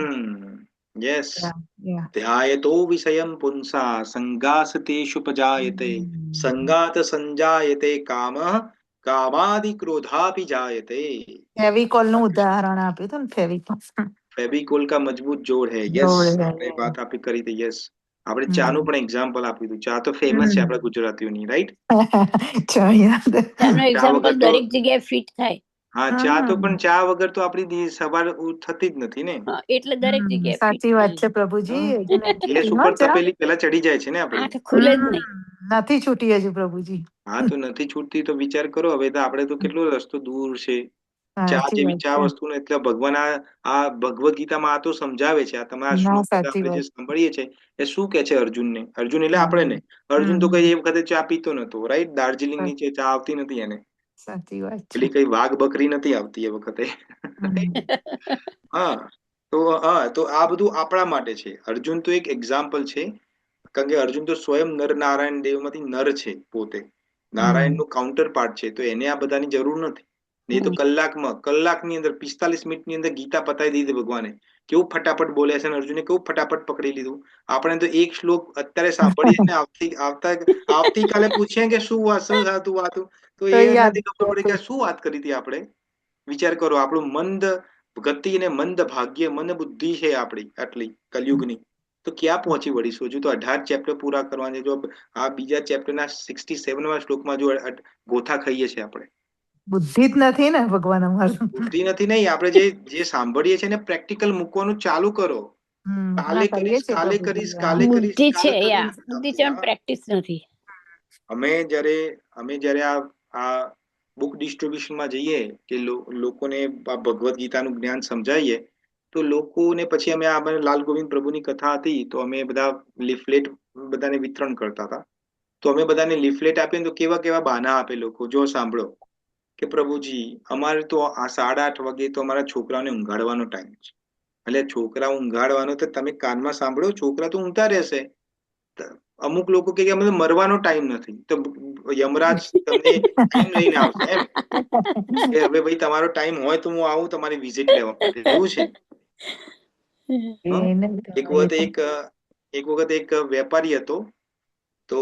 યસ. યા, યા. ધ્યાયતો વિષયમ પુંસા સંગાસતેષુપજાયતે હમ. સંગાત સંજાયતે કામઃ કામાદિ ક્રોધાપि જાયતે. ફેવિકોલ નું ઉદાહરણ આપ્યું હતું ને, ફેવિકોલ. ફેવિકોલ કા મજબૂત જોડ હે. યસ, જોડે. આપણે વાત આપી કરી હતી. યસ, આપણે ચાનું હમ. પણ એક્ઝામ્પલ આપ્યું હતું. ચા તો ફેમસ છે હમ. આપણા ગુજરાતીઓની, રાઈટ? ચા યાદ. ચાનો ચા એક્ઝામ્પલ વગર તો દરેક જગ્યાએ ફિટ થાય. હા, ચા તો પણ ચા વગર તો આપણી સવાર થતી જ નથી ને. હા, એટલે દરેક જગ્યાએ ફિટ સાચી વાત થાય. છે પ્રભુજી. હા, હજુ નથી ગેસ છૂટી હો ઉપર ચા. તપેલી પેલા ચડી જાય છે ને આપણી. આંખ ખુલે જ નહીં. નથી છૂટી હજુ પ્રભુજી. હા, તો નથી છૂટતી તો વિચાર કરો. હવે તો આપણે તો કેટલો રસ્તો દૂર છે. ચા સાચી જેવી વાત ચા છે. વસ્તુ ને, એટલે ભગવાન આ ભગવદ ગીતામાં આ તો સમજાવે છે. આ તમે આ ના, શ્લોક સાચી આપણે જે વાત. સાંભળીએ છીએ એ શું કે છે અર્જુનને? અર્જુન એટલે આપણે ને. હમ અર્જુન તો કઈ હમ. એ વખતે ચા પીતો નતો, રાઈટ? દાર્જિલિંગ નીચે ચા આવતી નથી એને. સાચી વાત છે. પેલી કઈ વાઘ બકરી નથી આવતી એ વખતે. હમ. હા, તો આ બધું આપણા માટે છે. અર્જુન તો એક એક્ઝામ્પલ છે. કારણ કે અર્જુન તો સ્વયં નર નારાયણ દેવમાંથી નર છે પોતે. નારાયણ હમ. નું કાઉન્ટર પાર્ટ છે, તો એને આ બધાની જરૂર નથી. એ તો કલાકની અંદર 45 મિનિટની અંદર ગીતા પતાવી દીધી ભગવાને. કેવું ફટાફટ બોલે છે, અને અર્જુને કેવું ફટાફટ પકડી લીધું. આપણે તો એક શ્લોક અત્યારે સાંભળીએ ને, આવતીકાલે પૂછીએ કે શું હતું વાતું, તો તો એ યાદ નથી ખબર પડે કે શું વાત કરી હતી આપણે. વિચાર કરો, આપણું મંદ ગતિ અને મંદ ભાગ્ય, મંદ બુદ્ધિ છે આપણી આટલી કલયુગની. તો ક્યાં પહોંચી વળીશું? હજુ તો 18 ચેપ્ટર પૂરા કરવાના. જો આ બીજા ચેપ્ટરના 67મા શ્લોકમાં જો ગોથા ખાઈએ છીએ આપણે. બુદ્ધિ જ નથી ને ભગવાન અમારું. બુદ્ધિ નથી. નહીં, આપણે જે સાંભળીએ છીએ ને પ્રેક્ટિકલ મૂકવાનું ચાલુ કરો. ના, કાલે કરીએ કરીશ, છીએ કાલે પ્રભુજી. કરીશ, હા. કાલે કરીશ, બુદ્ધિ છે, કાલે કરી યા નથી બુદ્ધિ છે, આવતી. પણ હા, પ્રેક્ટિસ નથી. અમે જ્યારે આ બુક ડિસ્ટ્રીબ્યુશનમાં જઈએ કે લોકોને આ ભગવદ્ ગીતાનું જ્ઞાન સમજાવીએ, તો લોકોને પછી અમે આ લાલ ગોવિંદ પ્રભુની કથા હતી, તો અમે બધા લીફલેટ બધાને વિતરણ કરતા હતા. તો અમે બધાને લીફલેટ આપીએ તો કેવા કેવા બહાના આપે લોકો. જો સાંભળો કે પ્રભુજી, અમારે તો આ 8:30 વાગે તો અમારા છોકરાઓને ઊંઘાડવાનો ટાઈમ છે. એટલે છોકરા ઊંઘાડવાનો તો તમે કાનમાં સાંભળો, છોકરા તો ઊંઘતા રહેશે. અમુક લોકો કે અમે મરવાનો ટાઈમ નથી, તો યમરાજ તમને ટાઈમ લઈને આવશે એમ કે હવે ભાઈ તમારો ટાઈમ હોય તો હું આવું તમારી વિઝિટ લેવા માટે. એવું છે. એને એક એ વખત તો એક વેપારી હતો. તો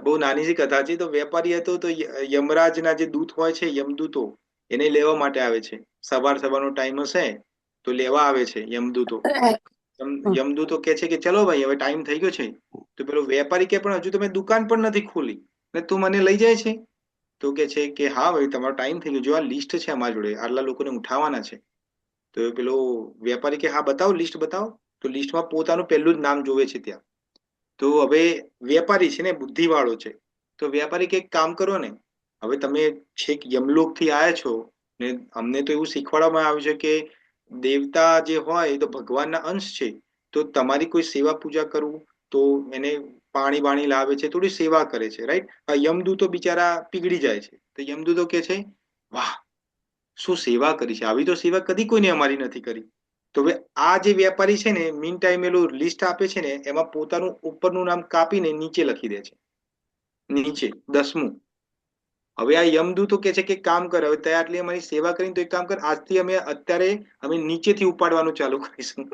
બહુ નાની સી કથા છે. તો વેપારી હતો, તો યમરાજના જે દૂત હોય છે, યમદૂતો, એને લેવા માટે આવે છે. સવારનો ટાઈમ હશે તો લેવા આવે છે યમદૂતો. યમદૂતો કે છે કે ચલો ભાઈ, હવે ટાઈમ થઈ ગયો છે. તો પેલો વેપારી કે પણ હજુ તમે દુકાન પણ નથી ખોલી ને તું મને લઈ જાય છે? તો કે છે કે હા ભાઈ, તમારો ટાઈમ થઈ ગયો. જો આ લિસ્ટ છે અમારી જોડે, આટલા લોકોને ઉઠાવવાના છે. તો પેલો વેપારી કે હા બતાવો, લિસ્ટ બતાવો. તો લિસ્ટમાં પોતાનું પહેલું જ નામ જોવે છે ત્યાં. તો હવે વેપારી છે ને, બુદ્ધિ વાળો છે. તો વેપારી કે કામ કરો ને, હવે તમે છેક યમલોક થી આયા છો ને, અમને તો એવું શીખવાડવામાં આવ્યું છે કે દેવતા જે હોય એ તો ભગવાનના અંશ છે. તો તમારી કોઈ સેવા પૂજા કરવું, તો એને પાણી બાણી લાવે છે, થોડી સેવા કરે છે, રાઈટ? યમદૂતો બિચારા પીગળી જાય છે. તો યમદૂતો કે છે, વાહ, શું સેવા કરી છે! આવી તો સેવા કદી કોઈને અમારી નથી કરી. તો હવે આ જે વેપારી છે ને, મીન ટાઈમ એલું લિસ્ટ આપે છે ને, એમાં પોતાનું ઉપરનું નામ કાપીને નીચે લખી દે છે. નીચે 10મું. હવે આ યમદૂતો કે છે કે કામ કર, હવે તે આટલી અમારી સેવા કરીને તો એક કામ કર, આજથી અત્યારે અમે નીચેથી ઉપાડવાનું ચાલુ કરીશું.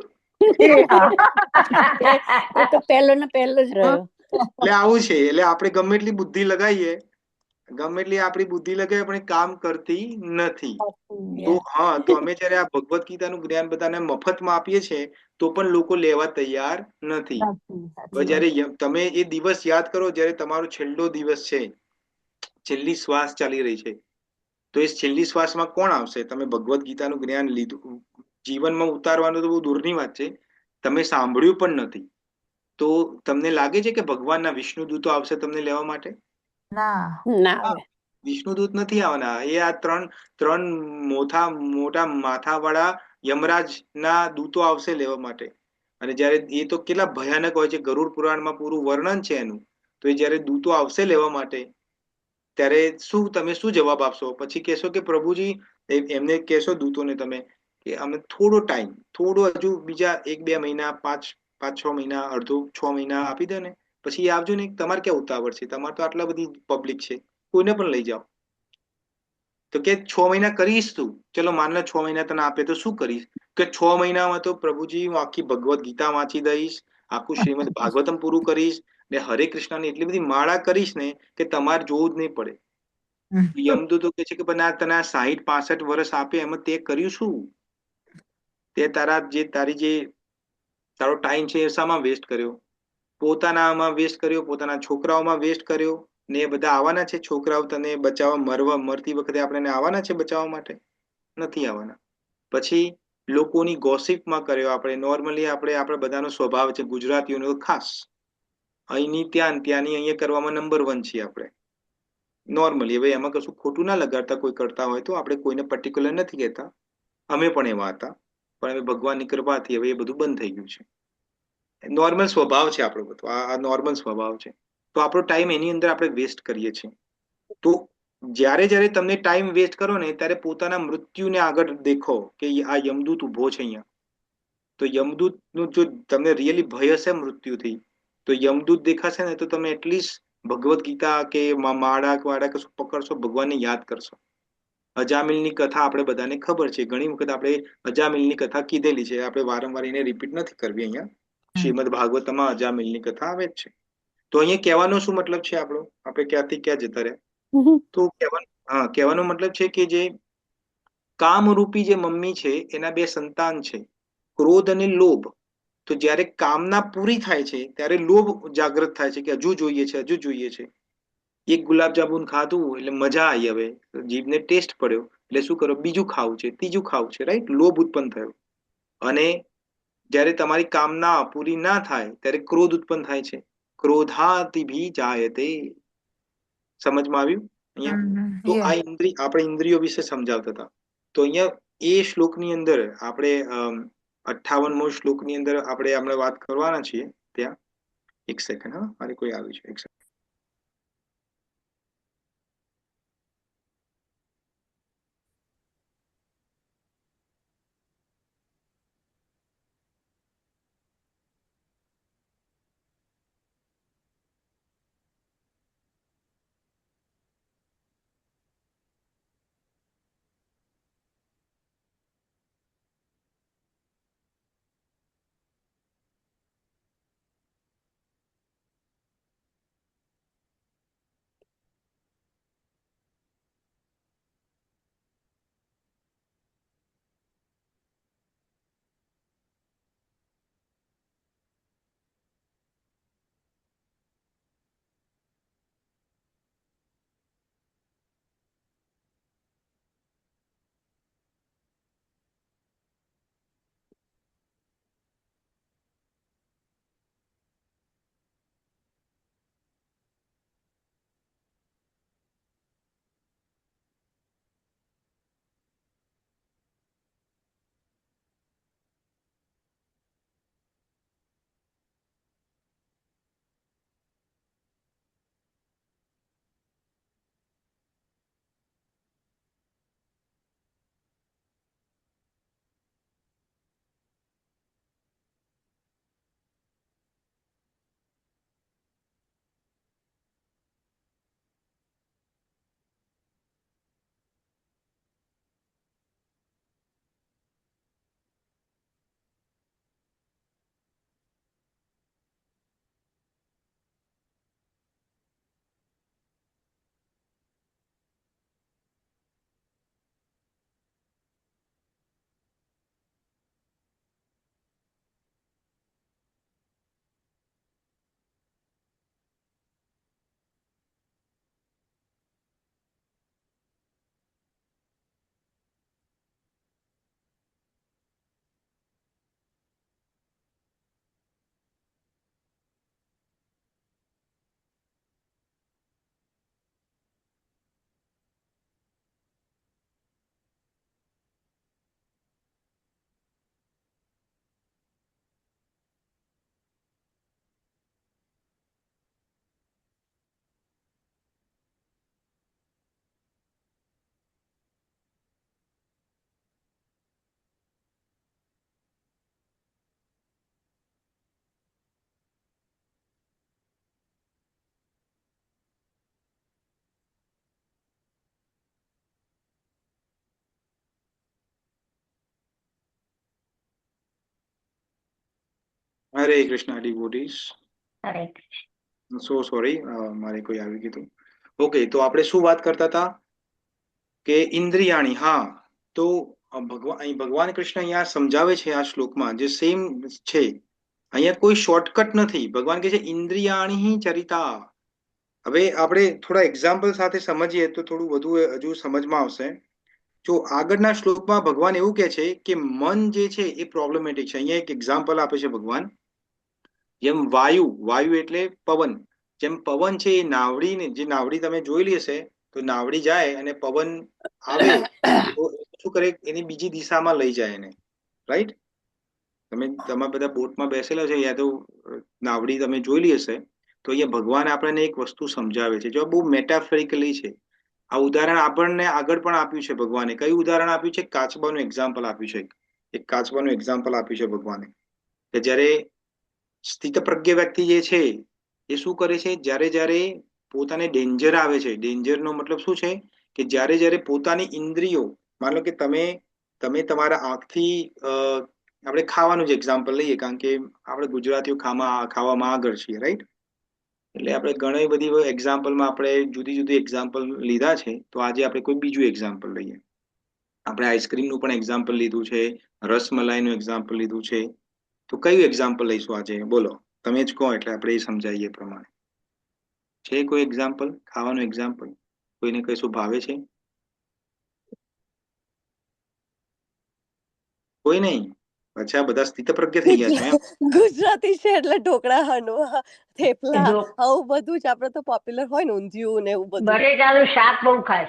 એ તો પહેલો ને પહેલો જ રહ્યો. એટલે આવું છે. એટલે આપણે ગમે એટલી બુદ્ધિ લગાવીએ, ગમે એટલી આપણી બુદ્ધિ લગાવીએ પણ એ કામ કરતી નથી. તો હા, તો અમે જયારે આ ભગવદ્ ગીતાનું જ્ઞાન બધાને મફતમાં આપીએ છીએ તો પણ લોકો લેવા તૈયાર નથી. હવે જયારે તમે એ દિવસ યાદ કરો જયારે તમારો છેલ્લો દિવસ છે, છેલ્લી શ્વાસ ચાલી રહી છે, તો એ છેલ્લી શ્વાસમાં કોણ આવશે? તમે ભગવદ્ ગીતાનું જ્ઞાન લીધું, જીવનમાં ઉતારવાનું તો બહુ દૂરની વાત છે, તમે સાંભળ્યું પણ નથી, તો તમને લાગે છે કે ભગવાનના વિષ્ણુદૂતો આવશે તમને લેવા માટે? ના આવે. વિષ્ણુદૂત નથી આવવાના. એ આ ત્રણ ત્રણ મોટા માથાવાળા યમરાજના દૂતો આવશે લેવા માટે. અને જયારે એ તો કેટલા ભયાનક હોય છે, ગરુડ પુરાણમાં પૂરું વર્ણન છે એનું. તો એ જયારે દૂતો આવશે લેવા માટે, ત્યારે તમે શું જવાબ આપશો? પછી કહેશો કે પ્રભુજી, એમને કહેશો દૂતોને તમે કે અમે થોડો હજુ બીજા 1-2 મહિના, 5-6 મહિના, અડધો 6 મહિના આપી દે ને, પછી આવજો ને. તમારે ક્યાં ઉતાવળ છે? તમારે તો આટલા બધી પબ્લિક છે, કોઈને પણ લઈ જાઓ. તો કે 6 મહિના કરીશ તું. ચલો માન લે 6 મહિના તને આપે તો શું કરીશ? કે 6 મહિનામાં તો પ્રભુજી હું આખી ભગવદ્ ગીતા વાંચી દઈશ, આખું શ્રીમદ ભાગવતમ પૂરું કરીશ, ને હરે કૃષ્ણની એટલી બધી માળા કરીશ ને કે તમારે જોવું જ નહીં પડે. યમદૂતો કે છે કે તને આ 60-65 વર્ષ આપે, એમાં તે કર્યું શું? તે તારો ટાઈમ છે એ શામાં વેસ્ટ કર્યો? પોતાનામાં વેસ્ટ કર્યો, પોતાના છોકરાઓમાં વેસ્ટ કર્યો. ને એ બધા આવવાના છે છોકરાઓ તને બચાવવા, મરતી વખતે આપણે આવવાના છે બચાવવા માટે? નથી આવવાના. પછી લોકોની ગોસિપમાં કર્યો. આપણે નોર્મલી આપણે બધાનો સ્વભાવ છે ગુજરાતીઓનો ખાસ, અહીંની ત્યાંની અહીંયા કરવામાં નંબર 1 છીએ આપણે નોર્મલી. હવે એમાં કશું ખોટું ના લગાડતા, કોઈ કરતા હોય તો. આપણે કોઈને પર્ટિક્યુલર નથી કહેતા, અમે પણ એવા હતા, પણ હવે ભગવાનની કૃપાથી હવે એ બધું બંધ થઈ ગયું છે. નોર્મલ સ્વભાવ છે આપણો બધો, આ નોર્મલ સ્વભાવ છે. તો આપણો ટાઈમ એની અંદર આપણે વેસ્ટ કરીએ છીએ. તો જ્યારે જ્યારે તમને ટાઈમ વેસ્ટ કરો ને, ત્યારે પોતાના મૃત્યુને આગળ દેખો કે આ યમદૂત ઉભો છે અહીંયા. તો યમદૂતનું જો તમને રિયલી ભય હશે મૃત્યુથી, તો યમદૂત દેખાશે ને તો તમે એટલીસ્ટ ભગવદ્ ગીતા કે માળા કશું પકડશો, ભગવાનને યાદ કરશો. અજામિલની કથા આપણે બધાને ખબર છે, ઘણી વખત આપણે અજામિલની કથા કીધેલી છે, આપણે વારંવાર એને રિપીટ નથી કરવી. અહીંયા શ્રીમદ ભાગવતમાં અજામિલની કથા આવે જ છે. તો અહીંયા કહેવાનો શું મતલબ છે આપણો? આપણે ક્યાંથી ક્યાં જતા રહ્યા? તો કહેવાનો મતલબ છે કે જે કામરૂપી જે મમ્મી છે, એના 2 સંતાન છે, ક્રોધ અને લોભ. તો જ્યારે કામના પૂરી થાય છે ત્યારે લોભ જાગૃત થાય છે કે હજુ જોઈએ છે, હજુ જોઈએ છે. એક ગુલાબજામુન ખાધું એટલે મજા આવી, હવે જીભને ટેસ્ટ પડ્યો એટલે શું કરો? બીજું ખાવું છે, ત્રીજું ખાવું છે, રાઈટ? લોભ ઉત્પન્ન થયો. અને જ્યારે તમારી કામના પૂરી ના થાય ત્યારે ક્રોધ ઉત્પન્ન થાય છે. ક્રોધાતિભી જાયતે. સમજમાં આવ્યું અહીંયા? તો આ આપણે ઇન્દ્રિયો વિશે સમજાવતા હતા. તો અહીંયા એ શ્લોકની અંદર આપણે 58મો શ્લોકની અંદર આપણે હમણાં વાત કરવાના છીએ. ત્યાં એક સેકન્ડ, હા, મારે કોઈ આવ્યું છે, એક સેકન્ડ. હરે કૃષ્ણ ડિવોટીસ. હરે કૃષ્ણ. સો સોરી, મારે કોઈ આવી ગયું. ઓકે, તો આપણે શું વાત કરતા હતા કે ઇન્દ્રિયાણી. હા, તો ભગવાન કૃષ્ણ અહીંયા સમજાવે છે આ શ્લોકમાં જે સેમ છે. અહીંયા કોઈ શોર્ટકટ નથી. ભગવાન કહે છે ઇન્દ્રિયાણી ચરિતા. હવે આપણે થોડા એક્ઝામ્પલ સાથે સમજીએ તો થોડું વધુ હજુ સમજમાં આવશે. જો આગળના શ્લોકમાં ભગવાન એવું કહે છે કે મન જે છે એ પ્રોબ્લેમેટિક છે. અહીંયા એક એક્ઝામ્પલ આપે છે ભગવાન. જેમ વાયુ એટલે પવન. જેમ પવન છે એ નાવડીને, જે નાવડી તમે જોયેલી હશે, તો નાવડી જાય અને પવન આવે તો શું કરે, એની બીજી દિશામાં લઈ જાય એને, રાઈટ? તમે બધા બોટમાં બેસેલા છે યા તો નાવડી તમે જોયેલી હશે. તો અહીંયા ભગવાન આપણને એક વસ્તુ સમજાવે છે જો બહુ મેટાફોરિકલી છે. આ ઉદાહરણ આપણને આગળ પણ આપ્યું છે ભગવાને. કયું ઉદાહરણ આપ્યું છે? કાચબાનું એક્ઝામ્પલ આપ્યું છે. એક કાચબાનું એક્ઝામ્પલ આપ્યું છે ભગવાને કે જ્યારે સ્થિતપ્રજ્ઞ વ્યક્તિ જે છે એ શું કરે છે, જ્યારે પોતાને ડેન્જર આવે છે. ડેન્જરનો મતલબ શું છે કે જ્યારે પોતાની ઇન્દ્રિયો, માનો કે તમે તમારા આંખથી આપણે ખાવાનું જ એક્ઝામ્પલ લઈએ, કારણ કે આપણે ગુજરાતીઓ ખાવામાં આગળ છીએ, રાઈટ? એટલે આપણે ઘણી બધી એક્ઝામ્પલમાં આપણે જુદી જુદી એક્ઝામ્પલ લીધા છે. તો આજે આપણે કોઈ બીજું એક્ઝામ્પલ લઈએ. આપણે આઈસ્ક્રીમનું પણ એક્ઝામ્પલ લીધું છે, રસમલાઈનું એક્ઝામ્પલ લીધું છે. તો કયું એક્ઝામ્પલ લઈશું આજે? બોલો, તમે જ કહો એટલે આપણે એ સમજાવીએ એ પ્રમાણે. છે કોઈ એક્ઝામ્પલ, ખાવાનું એક્ઝામ્પલ? કોઈને કશું ભાવે છે? કોઈ નહીં? અચ્છા, બધા સ્થિતપ્રજ્ઞ થઈ ગયા છે એમ? ગુજરાતી છે એટલે ઢોકળા, હંડવા, થેપલા, જો આવું બધું જ આપણે તો પોપ્યુલર હોય ને, ઊંધિયું ને એવું બધું. બટેટાનું શાક બહુ ખાય.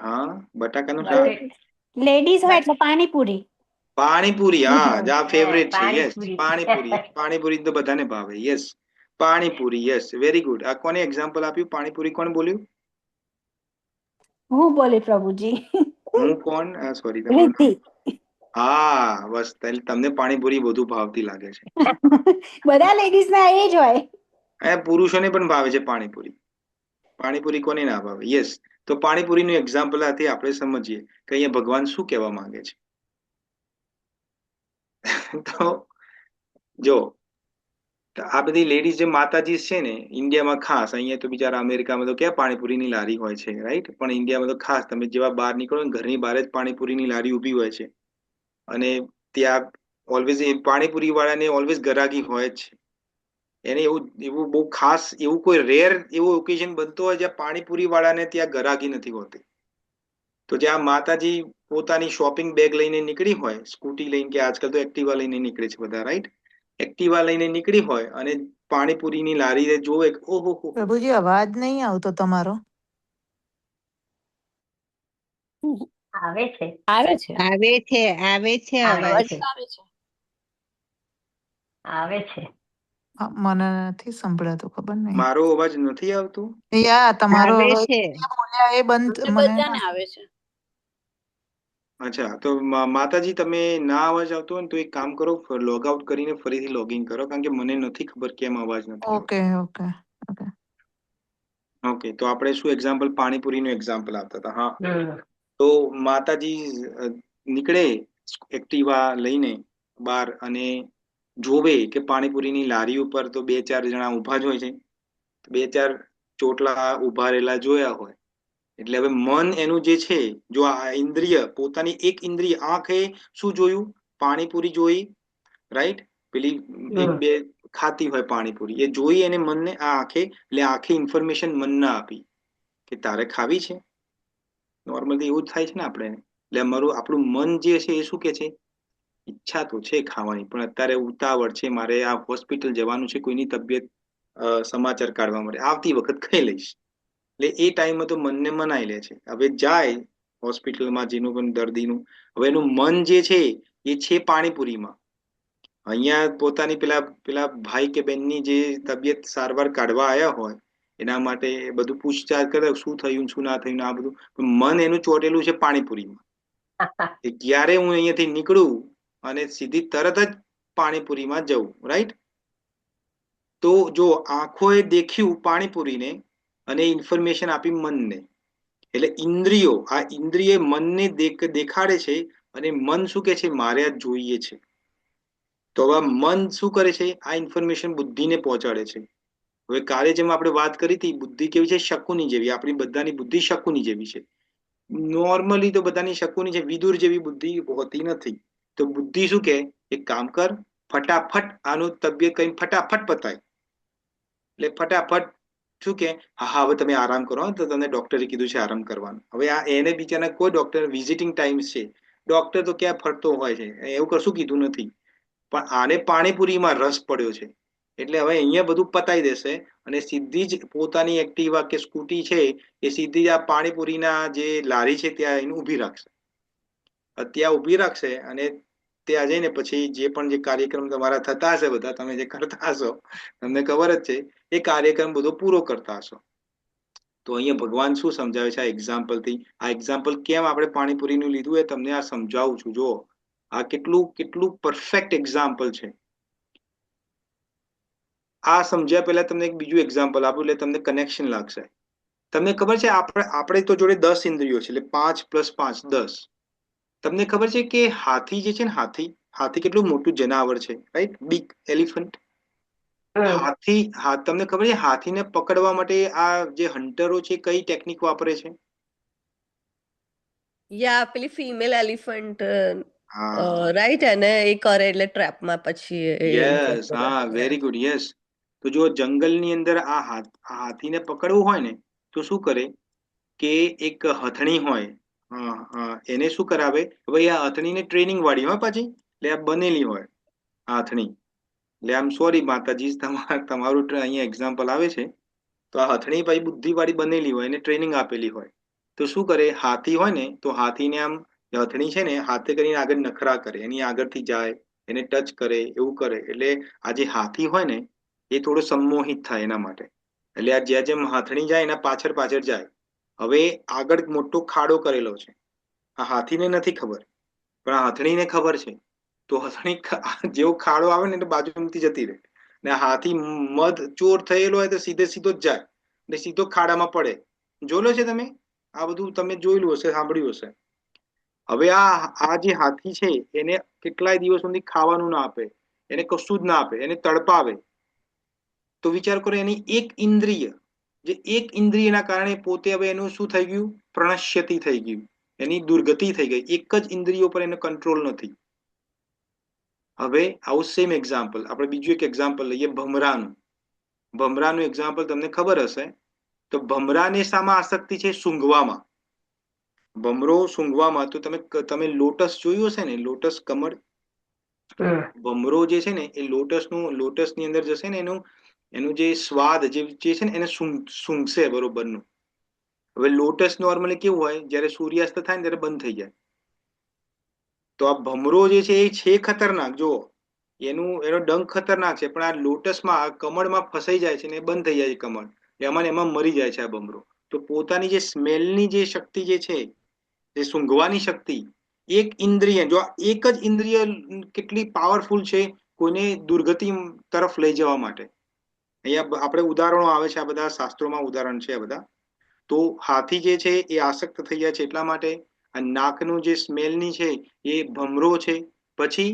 હા, બટાકાનું શાક. લેડીઝ હોય એટલે પાણીપુરી. પાણીપુરી, હા, આ ફેવરેટ છે. યસ, પાણીપુરી. પાણીપુરી તો બધાને ભાવે. Yes, panipuri. Yes, very good. આ કોને એક્ઝામ્પલ આપ્યું? પાણીપુરી કોણ બોલ્યું? હું બોલી પ્રભુજી. હું કોણ? સોરી, તમારું નામ? રિદ્ધિ. હા, બસ તમને પાણીપુરી વધુ ભાવતી લાગે છે. બધા લેડીઝ ના એ જ હોય. પુરુષોને પણ ભાવે છે પાણીપુરી. પાણીપુરી કોને ના ભાવે? યસ. તો પાણીપુરીનું એક્ઝામ્પલ આથી આપણે સમજીએ કે અહીંયા ભગવાન શું કહેવા માંગે છે. તો જો આ બધી લેડીઝ જે માતાજી છે ને, ઇન્ડિયામાં ખાસ, અહીંયા તો બિચારા અમેરિકામાં તો ક્યાં પાણીપુરીની લારી હોય છે, રાઈટ? પણ ઇન્ડિયામાં તો ખાસ તમે જેવા બહાર નીકળો ને, ઘરની બહાર જ પાણીપુરીની લારી ઊભી હોય છે. અને ત્યાં ઓલવેઝ પાણીપુરી વાળાને ઓલવેઝ ગરાગી હોય જ છે. એને એવું બહુ ખાસ એવું કોઈ રેર એવો ઓકેઝન બનતો હોય જ્યાં પાણીપુરી વાળાને ત્યાં ગરાગી નથી હોતી. તો જ્યાં માતાજી પોતાની શોપિંગ બેગ લઈને નીકળી હોય, સ્કૂટી લઈને, કે આજકાલ તો એક્ટિવા લઈને નીકળે છે બધા, રાઈટ? એક્ટિવા લઈને નીકળી હોય અને પાણીપુરીની લારી જોવે, ઓહો, પ્રભુજી અવાજ નહીં આવતો તમારો. આવે છે. આવે છે, આવે છે આવે અવાજ. છે. આવે છે. આવે છે. મને નથી સંભળાતું, ખબર નહીં. મારો અવાજ નથી આવતો? યા તમારો આવે અવાજ છે. ક્યાં બોલ્યા એ બંધ અમને મને બધાને આવે છે. અચ્છા, તો માતાજી તમે ના અવાજ આવતો હોય ને તો એક કામ કરો, લોગ આઉટ કરીને ફરીથી લોગિન કરો, કારણ કે મને નથી ખબર કેમ અવાજ નથી આવતો. Okay okay okay. ઓકે, તો આપણે શું એક્ઝામ્પલ? પાણીપુરીનું એક્ઝામ્પલ આપતા હતા. હા, હમ. તો માતાજી નીકળે એક્ટિવા લઈને બહાર અને જોવે કે પાણીપુરીની લારી ઉપર તો 2-4 જણા ઊભા જ હોય છે. 2-4 ચોટલા ઊભા રહેલા જોયા હોય. એટલે હવે મન એનું જે છે, જો આ ઇન્દ્રિય, પોતાની એક ઇન્દ્રિય, આંખે શું જોયું? પાણીપુરી જોઈ, રાઈટ? પેલી એક બે ખાતી હોય પાણીપુરી, એ જોઈ એને મનને આ આંખે, એટલે આંખે ઇન્ફોર્મેશન મનને આપી કે તારે ખાવી છે. નોર્મલી એવું જ થાય છે ને આપણે. એટલે આપણું મન જે છે એ શું કે છે? ઈચ્છા તો છે ખાવાની, પણ અત્યારે ઉતાવળ છે, મારે આ હોસ્પિટલ જવાનું છે, કોઈની તબિયત સમાચાર કાઢવા માટે, આવતી વખત ખાઈ લઈશ. એટલે એ ટાઈમમાં તો મનને મનાઈ લે છે. હવે જાય હોસ્પિટલમાં જેનું પણ દર્દીનું, હવે એનું મન જે છે એ છે પાણીપુરીમાં. અહીંયા પોતાની પેલા ભાઈ કે બહેનની જે તબિયત સારવાર કાઢવા આવ્યા હોય એના માટે બધું પૂછતાછ કરે, શું થયું શું ના થયું, આ બધું. મન એનું ચોટેલું છે પાણીપુરીમાં. ક્યારે હું અહીંયાથી નીકળું અને સીધી તરત જ પાણીપુરીમાં જવું, રાઈટ? તો જો આંખોએ દેખ્યું પાણીપુરીને અને ઇન્ફોર્મેશન આપી મનને, એટલે ઇન્દ્રિયો, આ ઇન્દ્રિય મનને દેખાડે છે અને મન શું કે છે? મારે આ જોઈએ છે. તો હવે મન શું કરે છે? આ ઇન્ફોર્મેશન બુદ્ધિને પહોંચાડે છે. હવે કાલે જેમ આપણે વાત કરી હતી, બુદ્ધિ કેવી છે? શકુની જેવી. આપણી બધાની બુદ્ધિ શકુની જેવી છે. નોર્મલી તો બધાની શકુની છે, વિદુર જેવી બુદ્ધિ હોતી નથી. તો બુદ્ધિ શું કે, એક કામ કર, ફટાફટ આનું તબિયત કઈ ફટાફટ પતાય. એટલે ફટાફટ શું કે, હા હવે તમે આરામ કરો, તો તમને ડોક્ટરે કીધું છે આરામ કરવાનું. હવે આ એને બિચારા કોઈ ડોક્ટર વિઝિટિંગ ટાઈમ છે, ડોક્ટર તો ક્યાં ફરતો હોય છે, એવું કશું કીધું નથી. પણ આને પાણીપુરીમાં રસ પડ્યો છે, એટલે હવે અહીંયા બધું પતાઈ દેશે અને સીધી જ પોતાની એક્ટિવા કે સ્કૂટી છે એ સીધી આ પાણીપુરીના જે લારી છે ત્યાં એને ઊભી રાખશે. ત્યાં ઊભી રાખશે અને ત્યાં જઈને પછી જે પણ જે કાર્યક્રમ તમારા થતા હશે, બધા તમે જે કરતા હશો, તમને ખબર જ છે, એ કાર્યક્રમ બધો પૂરો કરતા હશો. તો અહીંયા ભગવાન શું સમજાવે છે આ એક્ઝામ્પલથી? આ એક્ઝામ્પલ કેમ આપણે પાણીપુરીનું લીધું એ તમને આ સમજાવું છું. જો આ કેટલું કેટલું પરફેક્ટ એક્ઝામ્પલ છે. આ સમજ્યા પહેલા તમને એક બીજું એક્ઝામ્પલ આપું એટલે તમને કનેક્શન લાગશે. તમને ખબર છે આપણે તો જોડે 10 ઇન્દ્રિયો છે, એટલે 5 + 5 10. તમને ખબર છે કે હાથી જે છે ને, હાથી કેટલું મોટું જનાવર છે, રાઈટ? Big elephant. તમને ખબર છે હાથીને પકડવા માટે આ જે હન્ટરો છે કઈ ટેકનિક વાપરે છે? યા પેલી ફિમેલ એલિફન્ટ હા, રાઈટ, એને એ કરે એટલે ટ્રેપમાં પછી એ યસ, જતો રહે. હા, Yeah. Very good, yes. તો જો જંગલની અંદર આ હાથીને પકડવું હોય ને, તો શું કરે કે એક હથણી હોય, એને શું કરાવે, ભાઈ આ હથણીને ટ્રેનિંગ વાળી હોય પાછી, એટલે આ બનેલી હોય આ હથણી. એટલે આમ સોરી માતાજી, તમારું અહીંયા એક્ઝામ્પલ આવે છે. તો આ હથણી ભાઈ બુદ્ધિ વાળી બનેલી હોય, એને ટ્રેનિંગ આપેલી હોય. તો શું કરે, હાથી હોય ને, તો હાથીને આમ હથણી છે ને હાથે કરીને આગળ નખરા કરે, એની આગળથી જાય, એને ટચ કરે, એવું કરે. એટલે આ જે હાથી હોય ને એ થોડો સંમોહિત થાય એના માટે. એટલે આ જ્યાં જેમ હથણી જાય એના પાછળ પાછળ જાય. હવે આગળ મોટો ખાડો કરેલો છે, આ હાથીને નથી ખબર, પણ આ હથણીને ખબર છે. તો હથણી જેવો ખાડો આવે ને એટલે બાજુમાંથી જતી રહે. ને હાથી મધ ચોર થયેલો હોય તો સીધે સીધો જ જાય ને સીધો ખાડામાં પડે. જોયેલો છે તમે? આ બધું તમે જોયેલું હશે, સાંભળ્યું હશે. હવે આ જે હાથી છે એને કેટલાય દિવસ સુધી ખાવાનું ના આપે, એને કશું જ ના આપે, એને તડપાવે. તો વિચાર કરો, એની એક ઇન્દ્રિય, જે એક ઇન્દ્રિયના કારણે પોતે હવે એનું શું થઈ ગયું? પ્રણશ્યતિ થઈ ગયું, એની દુર્ગતિ થઈ ગઈ. એક જ ઇન્દ્રિયો પર એનો કંટ્રોલ નથી. હવે આવું સેમ એક્ઝામ્પલ આપણે બીજું એક એક્ઝામ્પલ લઈએ, ભમરાનું. ભમરાનું એક્ઝામ્પલ તમને ખબર હશે. તો ભમરાને શામાં આસક્તિ છે? સૂંઘવામાં. ભમરો સૂંઘવામાં. તો તમે લોટસ જોયું હશે ને, લોટસ કમળ. ભમરો જે છે ને એ લોટસની અંદર જશે ને, એનું જે સ્વાદ જે છે ને એને સૂંઘશે બરોબરનું. હવે લોટસ નોર્મલી કેવું હોય, જયારે સૂર્યાસ્ત થાય ને ત્યારે બંધ થઈ જાય. તો આ ભમરો જે છે એ છે ખતરનાક. જો એનો ડંખ ખતરનાક છે, પણ આ લોટસમાં, આ કમળમાં ફસાઈ જાય છે ને એ બંધ થઈ જાય છે કમળ. એમાં મરી જાય છે આ ભમરો. તો પોતાની જે સ્મેલની જે શક્તિ જે છે, જે સૂંઘવાની શક્તિ, એક ઇન્દ્રિય, જો એક જ ઇન્દ્રિય કેટલી પાવરફુલ છે કોઈને દુર્ગતિ તરફ લઈ જવા માટે. અહીંયા આપણે ઉદાહરણો આવે છે, આ બધા શાસ્ત્રોમાં ઉદાહરણ છે આ બધા. તો હાથી જે છે એ આસક્ત થઈ જાય છે એટલા માટે. આ નાકનું જે સ્મેલની છે એ ભમરો છે. પછી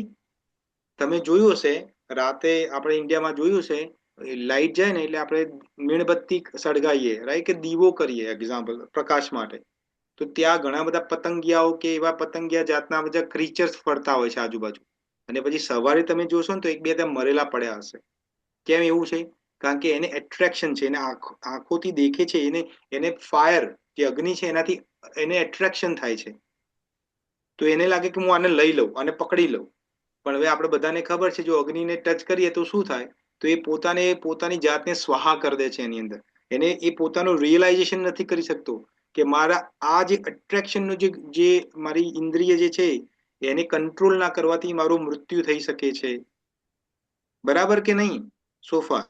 તમે જોયું હશે, રાતે આપણે ઇન્ડિયામાં જોયું છે, લાઈટ જાય ને એટલે આપણે મીણબત્તી સળગાઈએ, રાઈટ, કે દીવો કરીએ, એક્ઝામ્પલ, પ્રકાશ માટે. તો ત્યાં ઘણા બધા પતંગિયાઓ કે એવા પતંગિયા જાતના બધા ક્રીચર્સ ફરતા હોય છે આજુબાજુ. અને પછી સવારે તમે જોશો ને તો એક બે ત્યાં મરેલા પડ્યા હશે. કેમ એવું છે? કારણ કે એને એટ્રેક્શન છે, એને આંખોથી દેખે છે, એને ફાયર, જે અગ્નિ છે એનાથી એને એટ્રેક્શન થાય છે. તો એને લાગે કે હું આને લઈ લઉં અને પકડી લઉં. પણ હવે આપણે બધાને ખબર છે, જો અગ્નિને ટચ કરીએ તો શું થાય? તો એ પોતાની જાતને સ્વાહા કરી દે છે એની અંદર. એ પોતાનું રિયલાઇઝેશન નથી કરી શકતો કે મારા આ જે એટ્રેક્શનનું જે મારી ઇન્દ્રિય જે છે એને કંટ્રોલ ના કરવાથી મારું મૃત્યુ થઈ શકે છે. બરાબર કે નહીં? સોફા.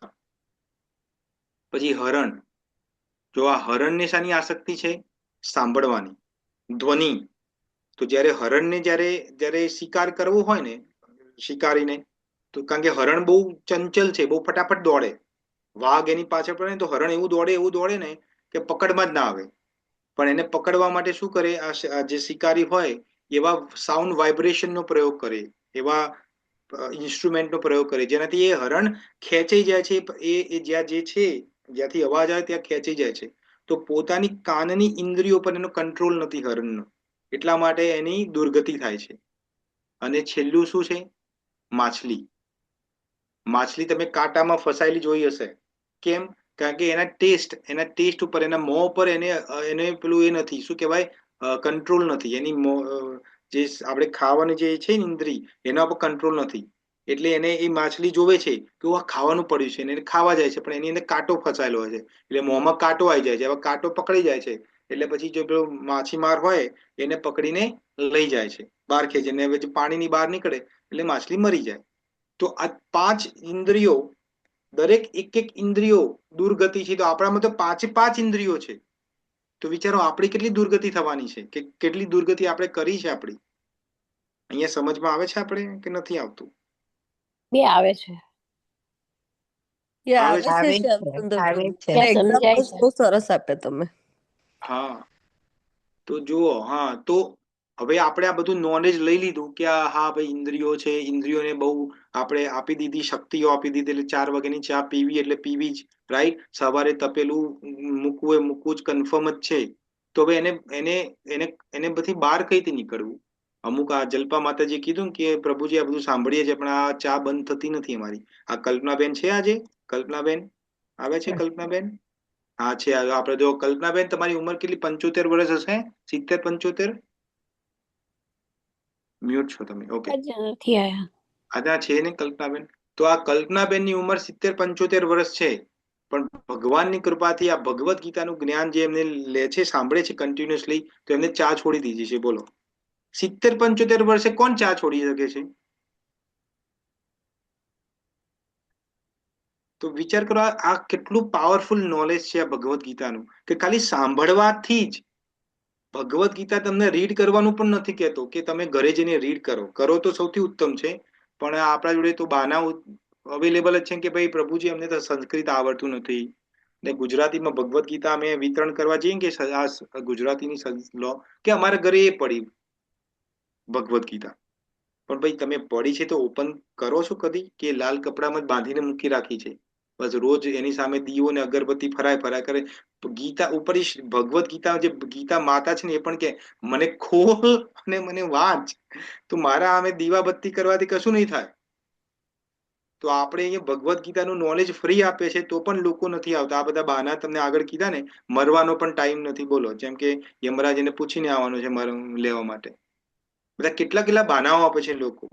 પછી હરણ. જો આ હરણને શાની આસક્તિ છે? સાંભળવાની, ધ્વનિ. તો જ્યારે હરણને જ્યારે શિકાર કરવો હોય ને, શિકારીને, તો કારણ કે હરણ બહુ ચંચલ છે, બહુ ફટાફટ દોડે. વાઘ એની પાછળ પડે ને તો હરણ એવું દોડે ને કે પકડમાં જ ના આવે. પણ એને પકડવા માટે શું કરે, આ જે શિકારી હોય એવા સાઉન્ડ વાઇબ્રેશનનો પ્રયોગ કરે, એવા ઇન્સ્ટ્રુમેન્ટનો પ્રયોગ કરે જેનાથી એ હરણ ખેંચાઈ જાય છે, એ જ્યાં જે છે જ્યાંથી અવાજ આવે ત્યાં ખેંચાઈ જાય છે. તો પોતાની કાનની ઇન્દ્રિયો પર એનો કંટ્રોલ નથી હરણનો, એટલા માટે એની દુર્ગતિ થાય છે. અને છેલ્લું શું છે? માછલી. માછલી તમે કાંટામાં ફસાયેલી જોઈ હશે. કેમ? કારણ કે એના ટેસ્ટ ઉપર, એના મોં ઉપર એને પેલું એ નથી, શું કહેવાય, કંટ્રોલ નથી. એની જે આપણે ખાવાની જે છે ને ઇન્દ્રી, એના ઉપર કંટ્રોલ નથી. એટલે એને એ માછલી જોવે છે કે આ ખાવાનું પડ્યું છે, એને ખાવા જાય છે, પણ એની અંદર કાંટો ફસાયેલો હોય છે, એટલે મોંમાં કાંટો આવી જાય છે. હવે કાંટો પકડી જાય છે એટલે પછી જો પેલો માછીમાર હોય એને પકડીને લઈ જાય છે, બહાર ખેંચીને. પછી પાણીની બહાર નીકળે એટલે માછલી મરી જાય. તો આ 5 ઇન્દ્રિયો, દરેક એક ઇન્દ્રિયો દુર્ગતિ છે. તો આપણામાં તો 5 ઇન્દ્રિયો છે. તો વિચારો આપણી કેટલી દુર્ગતિ થવાની છે, કે કેટલી દુર્ગતિ આપણે કરી છે આપણી. અહીંયા સમજમાં આવે છે આપણે કે નથી આવતું? બે આવે છે. આવે છે? આવે છે આવે છે, આવે શ્યામસુંદરબેન. છે. ત્યાં સમજાય એક્ઝામ્પલ્સ છે. બહુ સરસ આપ્યા તમે. હા, તો જુઓ. હા, તો હવે આપણે આ બધું નોલેજ લઈ લીધું કે હા ભાઈ ઇન્દ્રિયો છે, ઇન્દ્રિયોને બહુ આપણે આપી દીધી, શક્તિઓ આપી દીધી. એટલે 4 વાગ્યાની ચા પીવી એટલે પીવી જ, રાઈટ? સવારે તપેલું મૂકવું એ મૂકવું જ કન્ફર્મ જ છે. તો હવે એને એને એને એને બધી બહાર કઈ રીતે નીકળવું? અમુક આ જલ્પા માતાજી કીધું કે પ્રભુજી આ બધું સાંભળીએ છીએ પણ આ ચા બંધ થતી નથી અમારી. આ કલ્પનાબેન છે આજે? કલ્પનાબેન આવે છે? કલ્પનાબેન? હા છે. આપણે જો કલ્પનાબેન, તમારી ઉંમર કેટલી? 75 વર્ષ હશે? 70 75? મ્યુટ છો તમે. ઓકે, જ નથી આયા. આના છે ને કલ્પનાબેન? તો આ કલ્પનાબેનની ઉંમર 70 75 વર્ષ છે, પણ ભગવાનની કૃપાથી આ ભગવદ્ ગીતાનું જ્ઞાન જે એમને લે છે, સાંભળે છે કન્ટિન્યુઅસલી, તો એમને ચા છોડી દીધી છે. બોલો, 70 75 વર્ષે કોણ ચા છોડી શકે છે? તો વિચાર કરો, આ કેટલું પાવરફુલ નોલેજ છે આ ભગવદ્ ગીતાનું, કે ખાલી સાંભળવાથી જ. ભગવદ્ ગીતા તમને રીડ કરવાનું પણ નથી કહેતો કે તમે ઘરે જઈને રીડ કરો તો સૌથી ઉત્તમ છે. પણ આપણા જોડે તો બહાના અવેલેબલ જ છે કે ભાઈ પ્રભુજી અમને તો સંસ્કૃત આવડતું નથી, ને ગુજરાતીમાં ભગવદ્ ગીતા અમે વિતરણ કરવા જઈએ કે આ ગુજરાતીની લો કે અમારા ઘરે એ પડી ભગવદ્ ગીતા. પણ ભાઈ તમે પડી છે તો ઓપન કરો છો કદી? કે લાલ કપડામાં જ બાંધીને મૂકી રાખી છે, બસ રોજ એની સામે દીવો ને અગરબત્તી ફરાય કરે. ગીતા ઉપર ભગવદ્ ગીતા, જે ગીતા માતા છે ને, એ પણ કે મને ખોલ અને મને વાંચ, તો મારા આમે દીવાબત્તી કરવાથી કશું નહીં થાય. તો આપણે અહીંયા ભગવદ્ ગીતાનું નોલેજ ફ્રી આપે છે તો પણ લોકો નથી આવતા. આ બધા બહાના તમને આગળ કીધા ને, મરવાનો પણ ટાઈમ નથી. બોલો, જેમ કે યમરાજ એને પૂછીને આવવાનું છે લેવા માટે. બધા કેટલા બહાનાઓ આપે છે લોકો.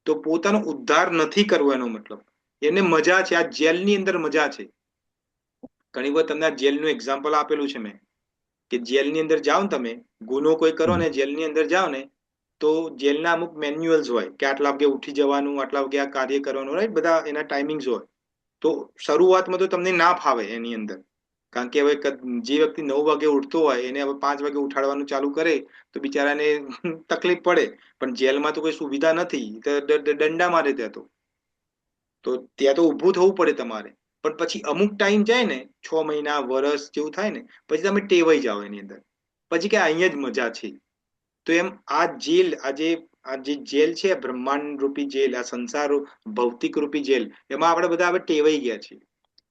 તો પોતાનો ઉદ્ધાર નથી કરવો એનો મતલબ. એને મજા છે, આ જેલની અંદર મજા છે. ઘણી વાર તમને આ જેલનું એક્ઝામ્પલ આપેલું છે મેં, કે જેલની અંદર જાઓ ને તમે, ગુનો કોઈ કરો ને જેલની અંદર જાઓ ને, તો જેલના અમુક મેન્યુઅલ્સ હોય કે આટલા વાગે ઉઠી જવાનું, આટલા વાગે આ કાર્ય કરવાનું, રાઈટ? બધા એના ટાઈમિંગ્સ હોય. તો શરૂઆતમાં તો તમને ના ફાવે એની અંદર, કારણ કે હવે જે વ્યક્તિ 9 વાગે ઉઠતો હોય એને હવે 5 વાગે ઉઠાડવાનું ચાલુ કરે તો બિચારાને તકલીફ પડે. પણ જેલમાં તો કોઈ સુવિધા નથી, દંડા મારે ત્યાં તો ઊભું થવું પડે તમારે. પણ પછી અમુક ટાઈમ જાય ને, 6 મહિના વર્ષ જેવું થાય ને, પછી તમે ટેવાઈ જાઓ એની અંદર. પછી કે અહીંયા જ મજા છે. તો એમ આ જેલ, આ જે જેલ છે, બ્રહ્માંડ રૂપી જેલ, આ સંસાર ભૌતિક રૂપી જેલ, એમાં આપણે બધા હવે ટેવાઈ ગયા છીએ.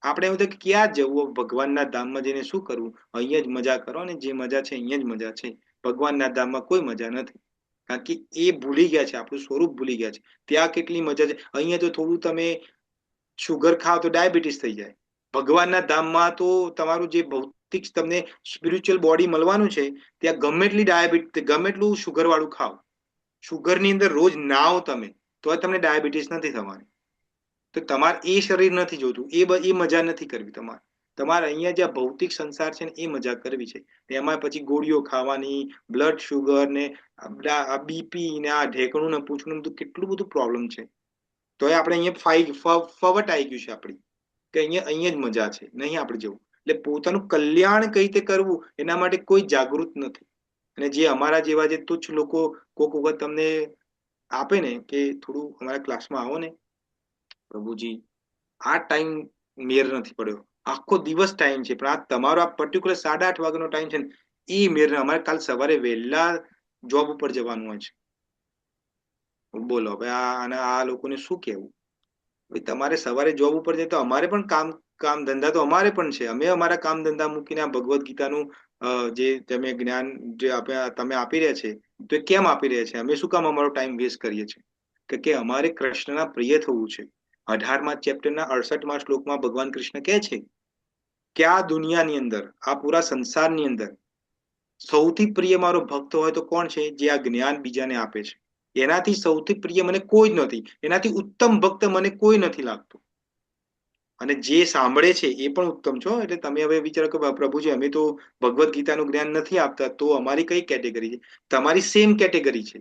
આપણે એવું થાય કે ક્યાં જવું ભગવાનના ધામમાં જઈને શું કરવું? અહીંયા જ મજા કરો ને, જે મજા છે અહીંયા જ મજા છે. ભગવાનના ધામમાં કોઈ મજા નથી, કારણ કે એ ભૂલી ગયા છે, આપણું સ્વરૂપ ભૂલી ગયા છે. ત્યાં કેટલી મજા છે. અહીંયા તો થોડું તમે શુગર ખાઓ તો ડાયાબિટીસ થઈ જાય. ભગવાનના ધામમાં તો તમારું જે ભૌતિક તમને સ્પિરિચ્યુઅલ બોડી મળવાનું છે, ત્યાં ગમે એટલી ડાયાબિટીસ, ગમે એટલું શુગર વાળું ખાઓ, શુગરની અંદર રોજ નાઓ તમે, તો તમને ડાયાબિટીસ નથી થવાની. તો તમારે એ શરીર નથી જોતું, એ મજા નથી કરવી. તમારે અહીંયા જે ભૌતિક સંસાર છે ને, એ મજા કરવી છે. એમાં પછી ગોળીઓ ખાવાની, બ્લડ શુગર ને બીપી ને આ ઢેકણું ને પૂછવું, બધું કેટલું બધું પ્રોબ્લેમ છે. તો આપણે અહીંયા ફવટ આવી ગયું છે આપણી, કે અહીંયા જ મજા છે, નહીં આપણે જવું. એટલે પોતાનું કલ્યાણ કઈ રીતે કરવું એના માટે કોઈ જાગૃત નથી. અને જે અમારા જેવા જે તુચ્છ લોકો કોક વખત તમને આપે ને કે થોડું અમારા ક્લાસમાં આવો ને પ્રભુજી, આ ટાઈમ મેર નથી પડ્યો, આખો દિવસ ટાઈમ છે, પણ આ તમારો આ પર્ટિક્યુલર 8:30 વાગ્યાનો ટાઈમ છે ને, એ મેર. અમારે કાલ સવારે વહેલા જોબ ઉપર જવાનું હોય છે. બોલો હવે આ લોકોને શું કહેવું? ભાઈ તમારે સવારે જોબ ઉપર જાય તો અમારે પણ કામ ધંધા તો અમારે પણ છે. અમે અમારા કામ ધંધા મૂકીને આ ભગવદ્ ગીતાનું જે તમે જ્ઞાન જે તમે આપી રહ્યા છે તો એ કેમ આપી રહ્યા છે? અમે શું કામ અમારો ટાઈમ વેસ્ટ કરીએ છીએ? કે અમારે કૃષ્ણના પ્રિય થવું છે. 18મા ચેપ્ટરના 68મા શ્લોકમાં ભગવાન કૃષ્ણ કહે છે કે આ દુનિયાની અંદર, આ પૂરા સંસારની અંદર સૌથી પ્રિય મારો ભક્ત હોય તો કોણ છે? જે આ જ્ઞાન બીજાને આપે છે. એનાથી સૌથી પ્રિય મને કોઈ જ નથી. એનાથી ઉત્તમ ભક્ત મને કોઈ નથી લાગતું. અને જે સાંભળે છે એ પણ ઉત્તમ છો. એટલે તમે હવે વિચારો કે પ્રભુજી અમે તો ભગવદ્ ગીતાનું જ્ઞાન નથી આપતા, તો અમારી કઈ કેટેગરી છે? તમારી સેમ કેટેગરી છે.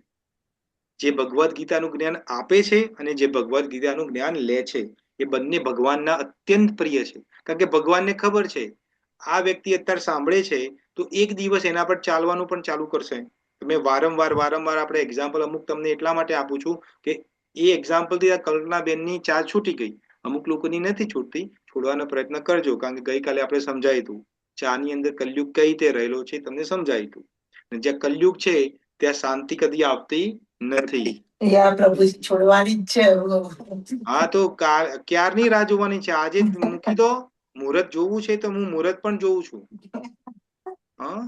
જે ભગવદ્ ગીતાનું જ્ઞાન આપે છે અને જે ભગવદ્ ગીતાનું જ્ઞાન લે છે, એ બંને ભગવાનના અત્યંત પ્રિય છે. કારણ કે ભગવાનને ખબર છે આ વ્યક્તિ અત્યારે સાંભળે છે તો એક દિવસ એના પર ચાલવાનું પણ ચાલુ કરશે. મેં વારંવાર આપણે એક્ઝામ્પલ અમુક તમને એટલા માટે આપું છું કે એ એક્ઝામ્પલ થી આ કલ્પનાબેનની ચા છૂટી ગઈ. અમુક લોકોની નથી છૂટતી. છોડવાનો પ્રયત્ન કરજો, કારણ કે ગઈકાલે આપણે સમજાયું હતું ચાની અંદર કલયુગ કઈ રીતે રહેલો છે, તમને સમજાયું હતું. જ્યાં કલયુગ છે ત્યાં શાંતિ કદી આવતી નથી. પ્રભુજી છોડવાની જ છે. હા, તો ક્યારની રાહ જોવાની છે? આજે જ મૂકી દો. મુહૂર્ત જોવું છે તો હું મુહૂર્ત પણ જોઉં છું. હા,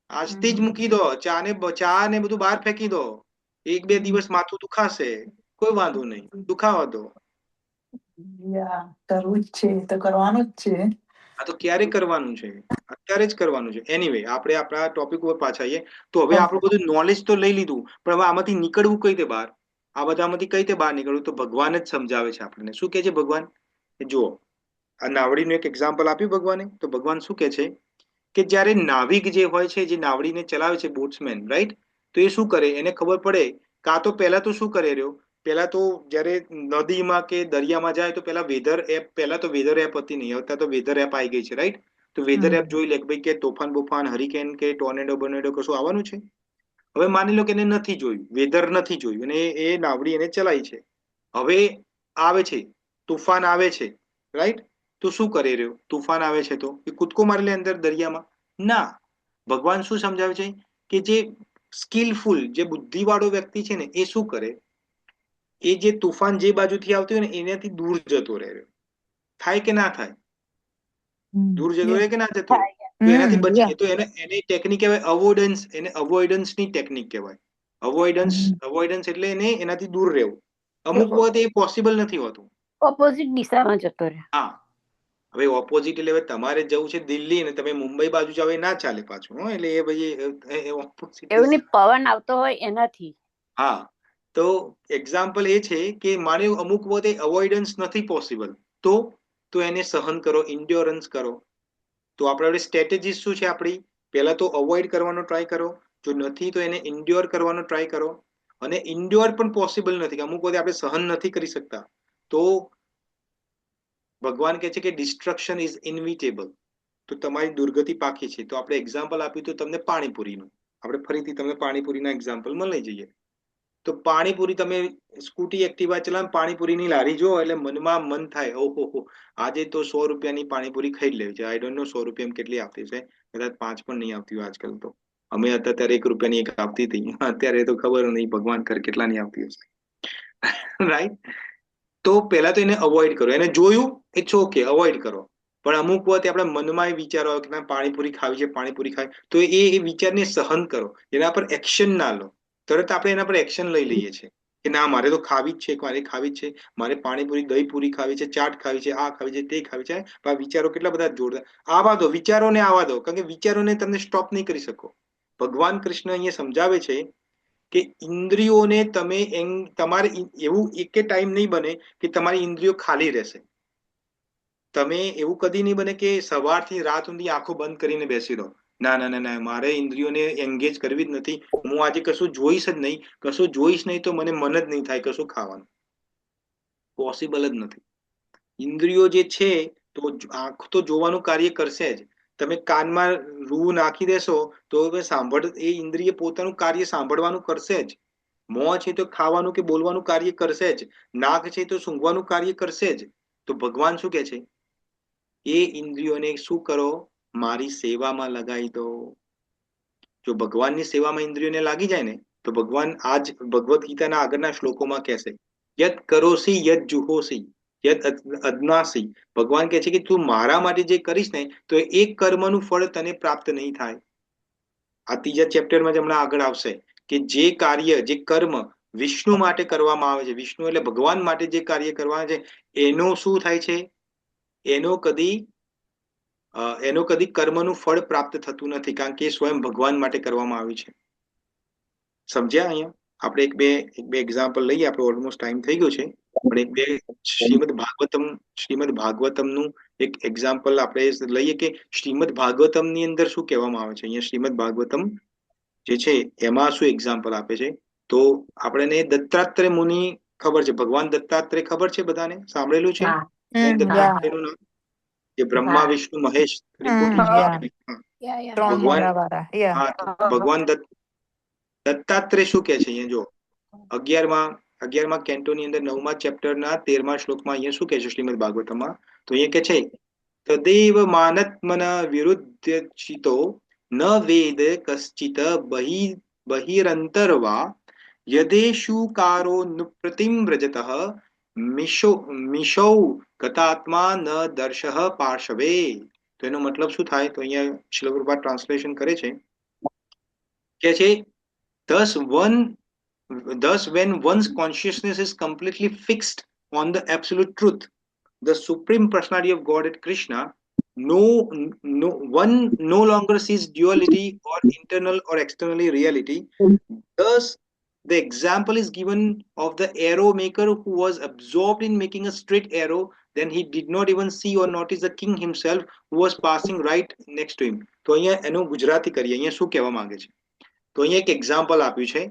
આજથી જ મૂકી દો. ચા ને બધું બહાર ફેંકી દો. 1-2 દિવસ માથું દુખાશે, કોઈ વાંધો નહીં, દુખાવા દો. કરવું જ છે તો કરવાનું જ છે. આ તો ક્યારે કરવાનું છે? અત્યારે જ કરવાનું છે. એનીવે આપણે આપણા ટોપિક ઉપર પાછા આવીએ. તો હવે આપણું બધું નોલેજ તો લઈ લીધું, પણ હવે આમાંથી નીકળવું કઈ રીતે બહાર? આ બધામાંથી કઈ રીતે બહાર નીકળવું? તો ભગવાન જ સમજાવે છે આપણને. શું કે છે ભગવાન? જુઓ, આ નાવડીનું એક એક્ઝામ્પલ આપ્યું ભગવાને. તો ભગવાન શું કે છે કે જ્યારે નાવિક જે હોય છે, જે નાવડીને ચલાવે છે, બોટ્સમેન, રાઈટ? તો એ શું કરે? એને ખબર પડે કાં તો પહેલા તો શું કરે રહ્યો? પહેલા તો જ્યારે નદીમાં કે દરિયામાં જાય તો પહેલા તો વેધર એપ હતી નહીં. અત્યારે તો વેધર એપ આવી ગઈ છે, રાઈટ? તો વેધર એપ જોઈ લે કે ભાઈ કે તોફાન બોફાન, હરિકેન કે ટોર્નેડો બર્નેડો કશું આવવાનું છે. હવે માની લો કે એને નથી જોયું, વેધર નથી જોયું, અને એ નાવડી એને ચલાવી છે. હવે આવે છે, તુફાન આવે છે, રાઈટ? તો શું કરે રહ્યો? તુફાન આવે છે તો એ કૂદકો મારી લે અંદર દરિયામાં? ના. ભગવાન શું સમજાવે છે કે જે સ્કિલફુલ, જે બુદ્ધિવાળો વ્યક્તિ છે ને, એ શું કરે? એ જે તુફાન જે બાજુથી આવતું હોય ને એનાથી દૂર જતો રહે. થાય કે ના થાય? દૂર જતો રહે કે ના જતો રહે? તો એનાથી બચી, તો એને ટેકનિક કહેવાય અવોઇડન્સ. એને અવોઇડન્સની ટેકનિક કહેવાય. અવોઇડન્સ એટલે એને એનાથી દૂર રહેવું. અમુક વખત એ પોસિબલ નથી હોતું. ઓપોઝિટ દિશામાં જતો રહે. હા, હવે ઓપોઝિટ એટલે તમારે જવું છે દિલ્હી અને તમે મુંબઈ બાજુ જાવ, એ ના ચાલે પાછું. એટલે એ ભાઈ ઓપોઝિટ. એવું નહીં, પવન આવતો હોય એનાથી. હા, તો એક્ઝામ્પલ એ છે કે માની અમુક વખતે અવોઇડન્સ નથી પોસિબલ, તો એને સહન કરો, ઇન્ડ્યોરન્સ કરો. તો આપણે સ્ટ્રેટેજી શું છે આપણી? પહેલા તો અવોઇડ કરવાનો ટ્રાય કરો. જો નથી તો એને ઇન્ડ્યોર કરવાનો ટ્રાય કરો. અને ઇન્ડ્યોર પણ પોસિબલ નથી, અમુક વખતે આપણે સહન નથી કરી શકતા, તો ભગવાન કહે છે કે ડિસ્ટ્રક્શન ઇઝ ઇનવિટેબલ. તો તમારી દુર્ગતિ પાકી છે. તો આપણે એક્ઝામ્પલ આપ્યું તો તમને પાણીપુરીનું. આપણે ફરીથી તમને પાણીપુરીના એક્ઝામ્પલમાં લઈ જઈએ. તો પાણીપુરી, તમે સ્કૂટી એક્ટિવા ચલાવો, પાણીપુરીની લારી જો એટલે મનમાં મન થાય, ઓહો આજે તો 100 રૂપિયાની પાણીપુરી ખાઈ જ લેવી છે. આઈ ડોન્ટ નો 100 રૂપિયામાં કેટલી આવતી છે, કદાચ 5 પણ નહીં આવતી હોય આજકાલ તો. અમે હતા ત્યારે 1 રૂપિયાની એક આવતી હતી. અત્યારે તો ખબર નહીં ભગવાન કર કેટલાની આવતી હશે, રાઈટ? તો પહેલા તો એને અવોઇડ કરો. એને જોયું, ઇટ્સ ઓકે, અવોઇડ કરો. પણ અમુક વખતે આપણા મનમાં એ વિચારો આવે કે પાણીપુરી ખાવી છે, પાણીપુરી ખાવી, તો એ વિચારને સહન કરો. એના પર એક્શન ના લો. તરત આપણે એના પર એક્શન લઈ લઈએ છીએ કે ના, મારે તો ખાવી જ છે, મારે ખાવી જ છે, મારે પાણીપુરી, દહીં પૂરી ખાવી છે, ચાટ ખાવી છે, આ ખાવી છે, તે ખાવી છે. પણ વિચારો કેટલા બધા જોરદાર. આવા દો વિચારોને, આવા દો, કારણ કે વિચારોને તમે સ્ટોપ નહીં કરી શકો. ભગવાન કૃષ્ણ અહીંયા સમજાવે છે કે ઇન્દ્રિયોને તમે તમારે એવું એક ટાઈમ નહીં બને કે તમારી ઇન્દ્રિયો ખાલી રહેશે. તમે એવું કદી નહીં બને કે સવારથી રાત સુધી આંખો બંધ કરીને બેસી રહો. ના ના ના ના, મારે ઇન્દ્રિયોને એન્ગેજ કરવી જ નથી. હું આજે કશું જોઈશ જ નહીં. કશું જોઈશ નહીં તો મને મન જ નહીં થાય કશું ખાવાનું. પોસિબલ જ નથી. ઇન્દ્રિયો જે છે તો આંખ તો જોવાનું કાર્ય કરશે જ. તમે કાનમાં રૂ નાખી દેશો તો એ ઇન્દ્રિય પોતાનું કાર્ય સાંભળવાનું કરશે જ. મોં છે તો ખાવાનું કે બોલવાનું કાર્ય કરશે જ. નાક છે તો સૂંઘવાનું કાર્ય કરશે જ. તો ભગવાન શું કે છે? એ ઇન્દ્રિયોને શું કરો? મારી સેવામાં લગાવી દો. જો ભગવાનની સેવામાં ઇન્દ્રિયોને લાગી જાય ને, તો ભગવાન આજ ભગવદ્ ગીતાના આગળના શ્લોકોમાં કહેશે, યત કરોસી યત જુહોસી યત અજ્ઞાસી. ભગવાન કહે છે કે તું મારા માટે જે કરીશ ને તો એક કર્મનું ફળ તને પ્રાપ્ત નહીં થાય. આ ત્રીજા ચેપ્ટરમાં જ હમણાં આગળ આવશે કે જે કાર્ય, જે કર્મ વિષ્ણુ માટે કરવામાં આવે છે, વિષ્ણુ એટલે ભગવાન માટે જે કાર્ય કરવાના છે એનો શું થાય છે, એનો કદી કર્મનું ફળ પ્રાપ્ત થતું નથી, કારણ કે એ સ્વયં ભગવાન માટે કરવામાં આવ્યું છે. સમજ્યા? અહીંયા આપણે એક બે એક્ઝામ્પલ લઈએ, આપણે ઓલમોસ્ટ ટાઈમ થઈ ગયો છે, પણ એક બે શ્રીમદ ભાગવતમનું એક એક્ઝામ્પલ આપણે લઈએ કે શ્રીમદ ભાગવતમની અંદર શું કહેવામાં આવે છે. અહીંયા શ્રીમદ ભાગવતમ જે છે એમાં શું એક્ઝામ્પલ આપે છે. તો આપણને દત્તાત્રેય મુનિ ખબર છે, ભગવાન દત્તાત્રેય ખબર છે, બધાને સાંભળેલું છે દત્તાત્રેયનું નામ, જે બ્રહ્મા વિષ્ણુ મહેશ ભગવાન દત્તાત્રેય શું કે છે અહીંયા જો 11મા કેન્ટોની અંદર 9મા ચેપ્ટરના 13મા શ્લોકમાં અહીંયા શું કહે છે શ્રીમદ ભાગવતમાં? તો અહીંયા કે છે તદેવ માનત્મન વિરુદ્ધચિતો ન વેદ કશ્ચિત બહિરંતરવા યદેશુકારો નુપ્રતિમ વ્રજતઃ મિશૌ ગતાત્મા ન દર્શઃ પાર્શવે. તો એનો મતલબ શું થાય? તો અહીંયા શ્રીલ પ્રભુપાદ ટ્રાન્સલેશન કરે છે કે છે Thus, when one's consciousness is completely fixed on the absolute truth, the Supreme Personality of Godhead Krishna, one no longer sees duality or internal or externally reality. Thus, the example is given of the arrow maker who was absorbed in making a straight arrow. Then he did not even see or notice the king himself who was passing right next to him. તો અહીંયા એનું ગુજરાતી કરીએ. અહીંયા શું કહેવા માંગે છે? તો અહીંયા એક એક્ઝામ્પલ આપ્યું છે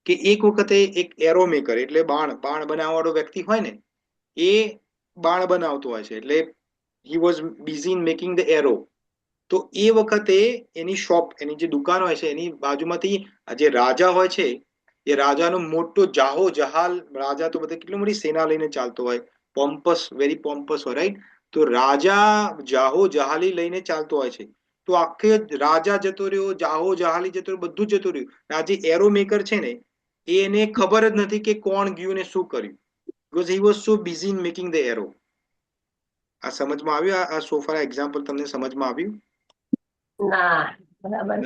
કે એક વખતે એક એરો મેકર એટલે બાણ બનાવવાળો વ્યક્તિ હોય ને, એ બાણ બનાવતો હોય છે, એટલે he was busy in making the arrow. તો એ વખતે એની શોપ, એની જે દુકાન હોય છે એની બાજુમાંથી જે રાજા હોય છે એ રાજાનો મોટો જાહો જહાલ, રાજા તો બધા કેટલી મોટી સેના લઈને ચાલતો હોય, પોમ્પસ, વેરી પોમ્પસ હોય, રાઈટ? તો રાજા જાહો જહાલી લઈને ચાલતો હોય છે. તો આખે રાજા જતો રહ્યો, જાહો જહાલી જતો રહ્યો, બધું જતું રહ્યું. આ જે એરો મેકર છે ને એને ખબર જ નથી કે કોણ ગયું ને શું કર્યું, because he was so busy in making the arrow. આ સમજમાં આવ્યું? આ સોફા એક્ઝામ્પલ તમને સમજમાં આવ્યું?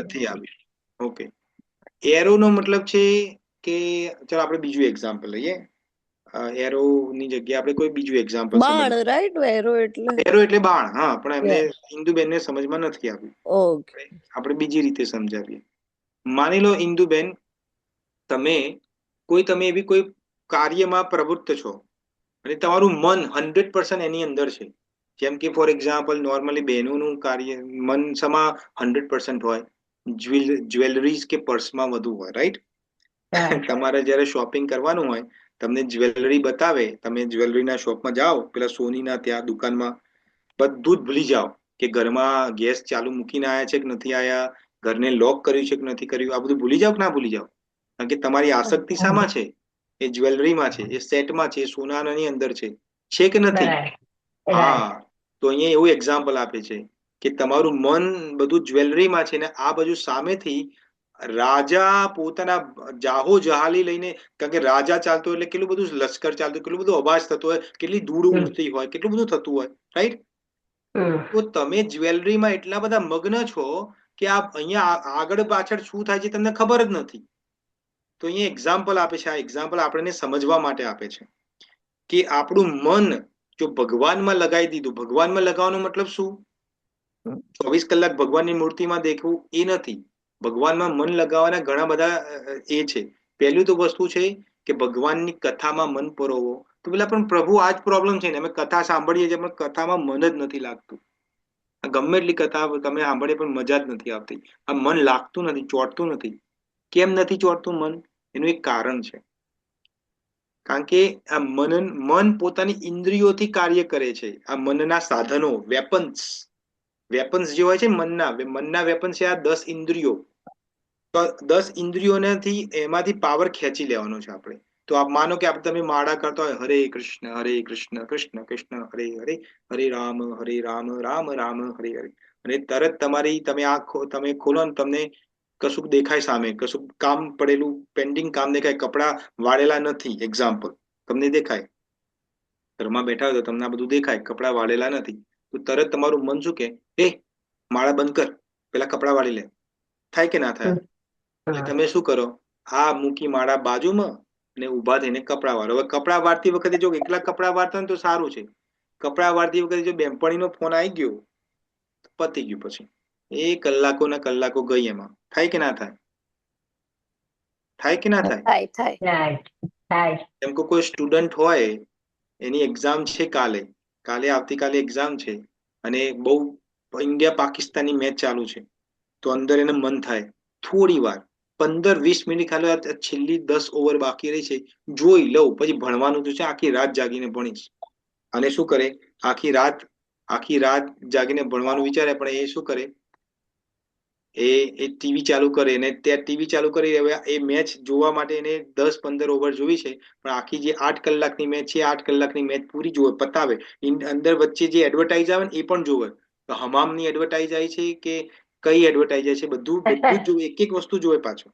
નથી આવ્યું? ઓકે. એરો નો મતલબ છે કે ચલો આપણે બીજું એક્ઝામ્પલ લઈએ. એરો ની જગ્યાએ આપણે કોઈ બીજું એક્ઝામ્પલ બાણ, રાઈટ? એરો એટલે બાણ. હા, પણ એમને ઇન્દુબેનને સમજમાં નથી આવ્યું. ઓકે, આપણે બીજી રીતે સમજાવીએ. માની લો ઇન્દુબેન, તમે એવી કોઈ કાર્યમાં પ્રવૃત્ત છો અને તમારું મન 100% એની અંદર છે. જેમ કે ફોર એક્ઝામ્પલ નોર્મલી બહેનોનું કાર્ય મન સમા 100% હોય, જ્વેલરીઝ કે પર્સમાં વધુ હોય, રાઈટ? તમારે જયારે શોપિંગ કરવાનું હોય, તમને જ્વેલરી બતાવે, તમે જ્વેલરીના શોપમાં જાઓ, પેલા સોનીના ત્યાં દુકાનમાં, બધું જ ભૂલી જાઓ કે ઘરમાં ગેસ ચાલુ મૂકીને આયા છે કે નથી આયા, ઘરને લોક કર્યું છે કે નથી કર્યું, આ બધું ભૂલી જાઓ કે ના ભૂલી જાઓ? કારણ કે તમારી આસક્તિ શામાં છે? એ જ્વેલરીમાં છે, એ સેટમાં છે, એ સોનાની અંદર છે કે નથી? હા. તો અહીંયા એવું એક્ઝામ્પલ આપે છે કે તમારું મન બધું જ્વેલરીમાં છે ને આ બાજુ સામેથી રાજા પોતાના જાહો જહાલી લઈને, કારણ કે રાજા ચાલતો એટલે કેટલું બધું લશ્કર ચાલતું, કેટલું બધું અવાજ થતો હોય, કેટલી ધૂળ ઉડતી હોય, કેટલું બધું થતું હોય, રાઈટ? તો તમે જ્વેલરીમાં એટલા બધા મગ્ન છો કે આ અહીંયા આગળ પાછળ શું થાય છે તમને ખબર જ નથી. તો અહીંયા એક્ઝામ્પલ આપે છે. આ એક્ઝામ્પલ આપણને સમજવા માટે આપે છે કે આપણું મન જો ભગવાનમાં લગાવી દીધું, ભગવાનમાં લગાવવાનો મતલબ શું? 24 કલાક ભગવાનની મૂર્તિમાં દેખવું એ નથી. ભગવાનમાં મન લગાવવાના ઘણા બધા એ છે. પહેલું તો વસ્તુ છે કે ભગવાનની કથામાં મન પરોવો. તો પેલા પણ પ્રભુ આ જ પ્રોબ્લેમ છે ને, અમે કથા સાંભળીએ છીએ પણ કથામાં મન જ નથી લાગતું. ગમે એટલી કથા તમે સાંભળીએ પણ મજા જ નથી આવતી. આ મન લાગતું નથી, ચોંટતું નથી. કેમ નથી ચોંટતું મન? એનું એક કારણ છે. કારણ કે આ મન પોતાની ઇન્દ્રિયોથી કાર્ય કરે છે. આ મનના સાધનો, વેપન્સ જે હોય છે મનના વેપન્સ છે આ 10 ઇન્દ્રિયો. તો 10 ઇન્દ્રિયોથી એમાંથી પાવર ખેંચી લેવાનો છે આપણે. તો આપ માનો કે તમે માળા કરતા હોય, હરે કૃષ્ણ કૃષ્ણ કૃષ્ણ હરે હરે, હરે રામ રામ રામ હરે હરે, અને તરત તમે ખોલો ને તમને કશુંક દેખાય સામે, કશુંક કામ પડેલું પેન્ડિંગ કામ દેખાય, કપડા વાળેલા નથી, એક્ઝામ્પલ તમને દેખાય, ઘરમાં બેઠા હોય તો તમને આ બધું દેખાય, કપડા વાળેલા નથી, તો તરત તમારું મન શું કે, એ માળા બંધ કર, પેલા કપડા વાળી લે. થાય કે ના થાય? એટલે તમે શું કરો, આ મૂકી માળા બાજુમાં અને ઉભા થઈને કપડા વાળો. હવે કપડા વાળતી વખતે જો એકલા કપડા વાળતા હોય ને તો સારું છે. કપડા વાળતી વખતે જો બેનપણીનો ફોન આવી ગયો, પતી ગયું. પછી એ કલાકોના કલાકો ગઈ એમાં. થાય કે ના થાય? થાય કે ના થાય? થાય થાય. રાઈટ થાય. જેમ કે કોઈ સ્ટુડન્ટ હોય, એની એક્ઝામ છે કાલે, આવતીકાલે એક્ઝામ છે, અને બહુ ઇન્ડિયા પાકિસ્તાનની મેચ ચાલુ છે, તો અંદર એને મન થાય થોડી વાર 15-20 મિનિટ ખાલી આ છેલ્લી 10 ઓવર બાકી રહી છે જોઈ લઉં, પછી ભણવાનું તો છે, આખી રાત જાગીને ભણીશ. અને શું કરે, આખી રાત જાગીને ભણવાનું વિચારે, પણ એ શું કરે, એ ટીવી ચાલુ કરે, અને ત્યાં ટીવી ચાલુ કરી, હવે એ મેચ જોવા માટે એને 10-15 ઓવર જોવી છે, પણ આખી જે 8 કલાકની મેચ છે, 8 કલાકની મેચ પૂરી જોવે, પતાવે. અંદર વચ્ચે જે એડવર્ટાઇઝ આવે ને એ પણ જોવે, તો હમામની એડવર્ટાઇઝ આવી છે કે કઈ એડવર્ટાઇઝ આવે છે, બધું જ જોવે, એક એક વસ્તુ જોવે પાછો.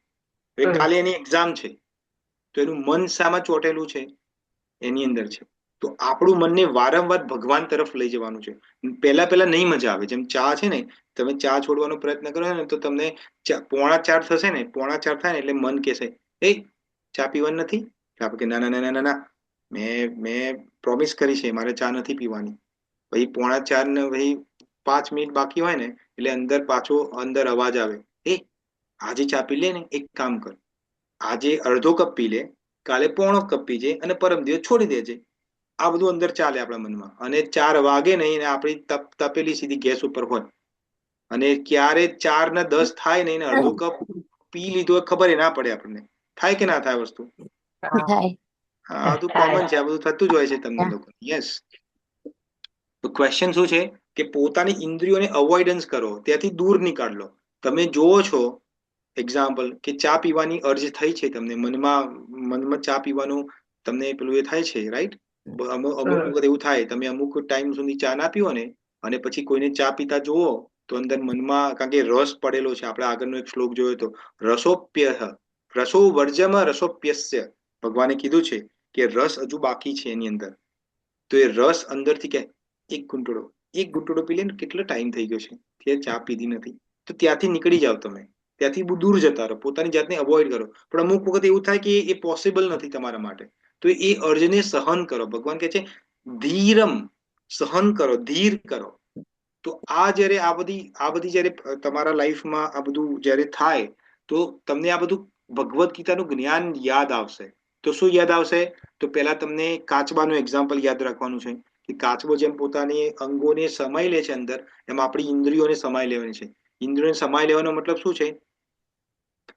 હવે કાલે એની એક્ઝામ છે, તો એનું મન શામાં ચોટેલું છે, એની અંદર છે. તો આપણું મનને વારંવાર ભગવાન તરફ લઈ જવાનું છે. પહેલા નહીં મજા આવે. જેમ ચા છે ને, તમે ચા છોડવાનો પ્રયત્ન કરો ને તો તમને 3:45 થશે ને, 3:45 થાય ને એટલે મન કહેશે, એ ચા પીવાની નથી? આપણે કે ના ના ના ના ના, મેં પ્રોમિસ કરી છે, મારે ચા નથી પીવાની. ભાઈ 3:45 ને ભાઈ 5 મિનિટ બાકી હોય ને એટલે અંદર અવાજ આવે, એ આજે ચા પી લે ને, એક કામ કર, આજે અડધો કપ પી લે, કાલે 1/4 કપ પીજે, અને પરમ દિવસ છોડી દેજે. આ બધું અંદર ચાલે આપણા મનમાં. અને 4 વાગે નહીં ને આપણી તપેલી સીધી ગેસ ઉપર હોય, અને ક્યારે 4:10 થાય નહીં ને અડધો કપ પી લીધો ખબર ના પડે આપણને. થાય કે ના થાય વસ્તુ? થાય. આ બધું કોમન છે, આ બધું થતું જ હોય છે તમને લોકો. યસ. તો ક્વેશ્ચન શું છે કે પોતાની ઇન્દ્રિયોને અવોઇડન્સ કરો, ત્યાંથી દૂર નીકાળ લો. તમે જોવો છો એક્ઝામ્પલ કે ચા પીવાની અર્જ થઈ છે તમને, મનમાં ચા પીવાનું તમને પેલું એ થાય છે, રાઈટ? અમુક વખત એવું થાય, તમે અમુક ટાઈમ સુધી ચા ના પીવો ને, અને પછી કોઈને ચા પીતા જુઓ તો અંદર મનમાં, કારણ કે રસ પડેલો છે, આપણે આગળનો એક શ્લોક જોયો તો, રસો વર્જમાં રસોપ્યસ્ય, ભગવાને કીધું છે કે રસ હજુ બાકી છે એની અંદર. તો એ રસ અંદરથી કે એક ઘૂંટડો પી લે ને, કેટલો ટાઈમ થઈ ગયો છે ત્યાં ચા પીધી નથી, તો ત્યાંથી નીકળી જાઓ તમે, ત્યાંથી દૂર જતા રહો, પોતાની જાતને અવોઇડ કરો. પણ અમુક વખત એવું થાય કે એ પોસિબલ નથી તમારા માટે, તો એ અર્જને સહન કરો. ભગવાન કહે છે ધીરમ, સહન કરો, ધીર કરો. તો જ્યારે આ બધી જ્યારે તમારા લાઈફમાં આ બધું જ્યારે થાય, તો તમને આ બધું ભગવદ્ ગીતાનું જ્ઞાન યાદ આવશે. તો શું યાદ આવશે? તો પહેલા તમને કાચબાનું એક્ઝામ્પલ યાદ રાખવાનું છે, કે કાચબો જેમ પોતાની અંગોને સમાઈ લે છે અંદર, એમ આપણી ઇન્દ્રિયોને સમાઈ લેવાની છે. ઇન્દ્રિયોને સમાઈ લેવાનો મતલબ શું છે?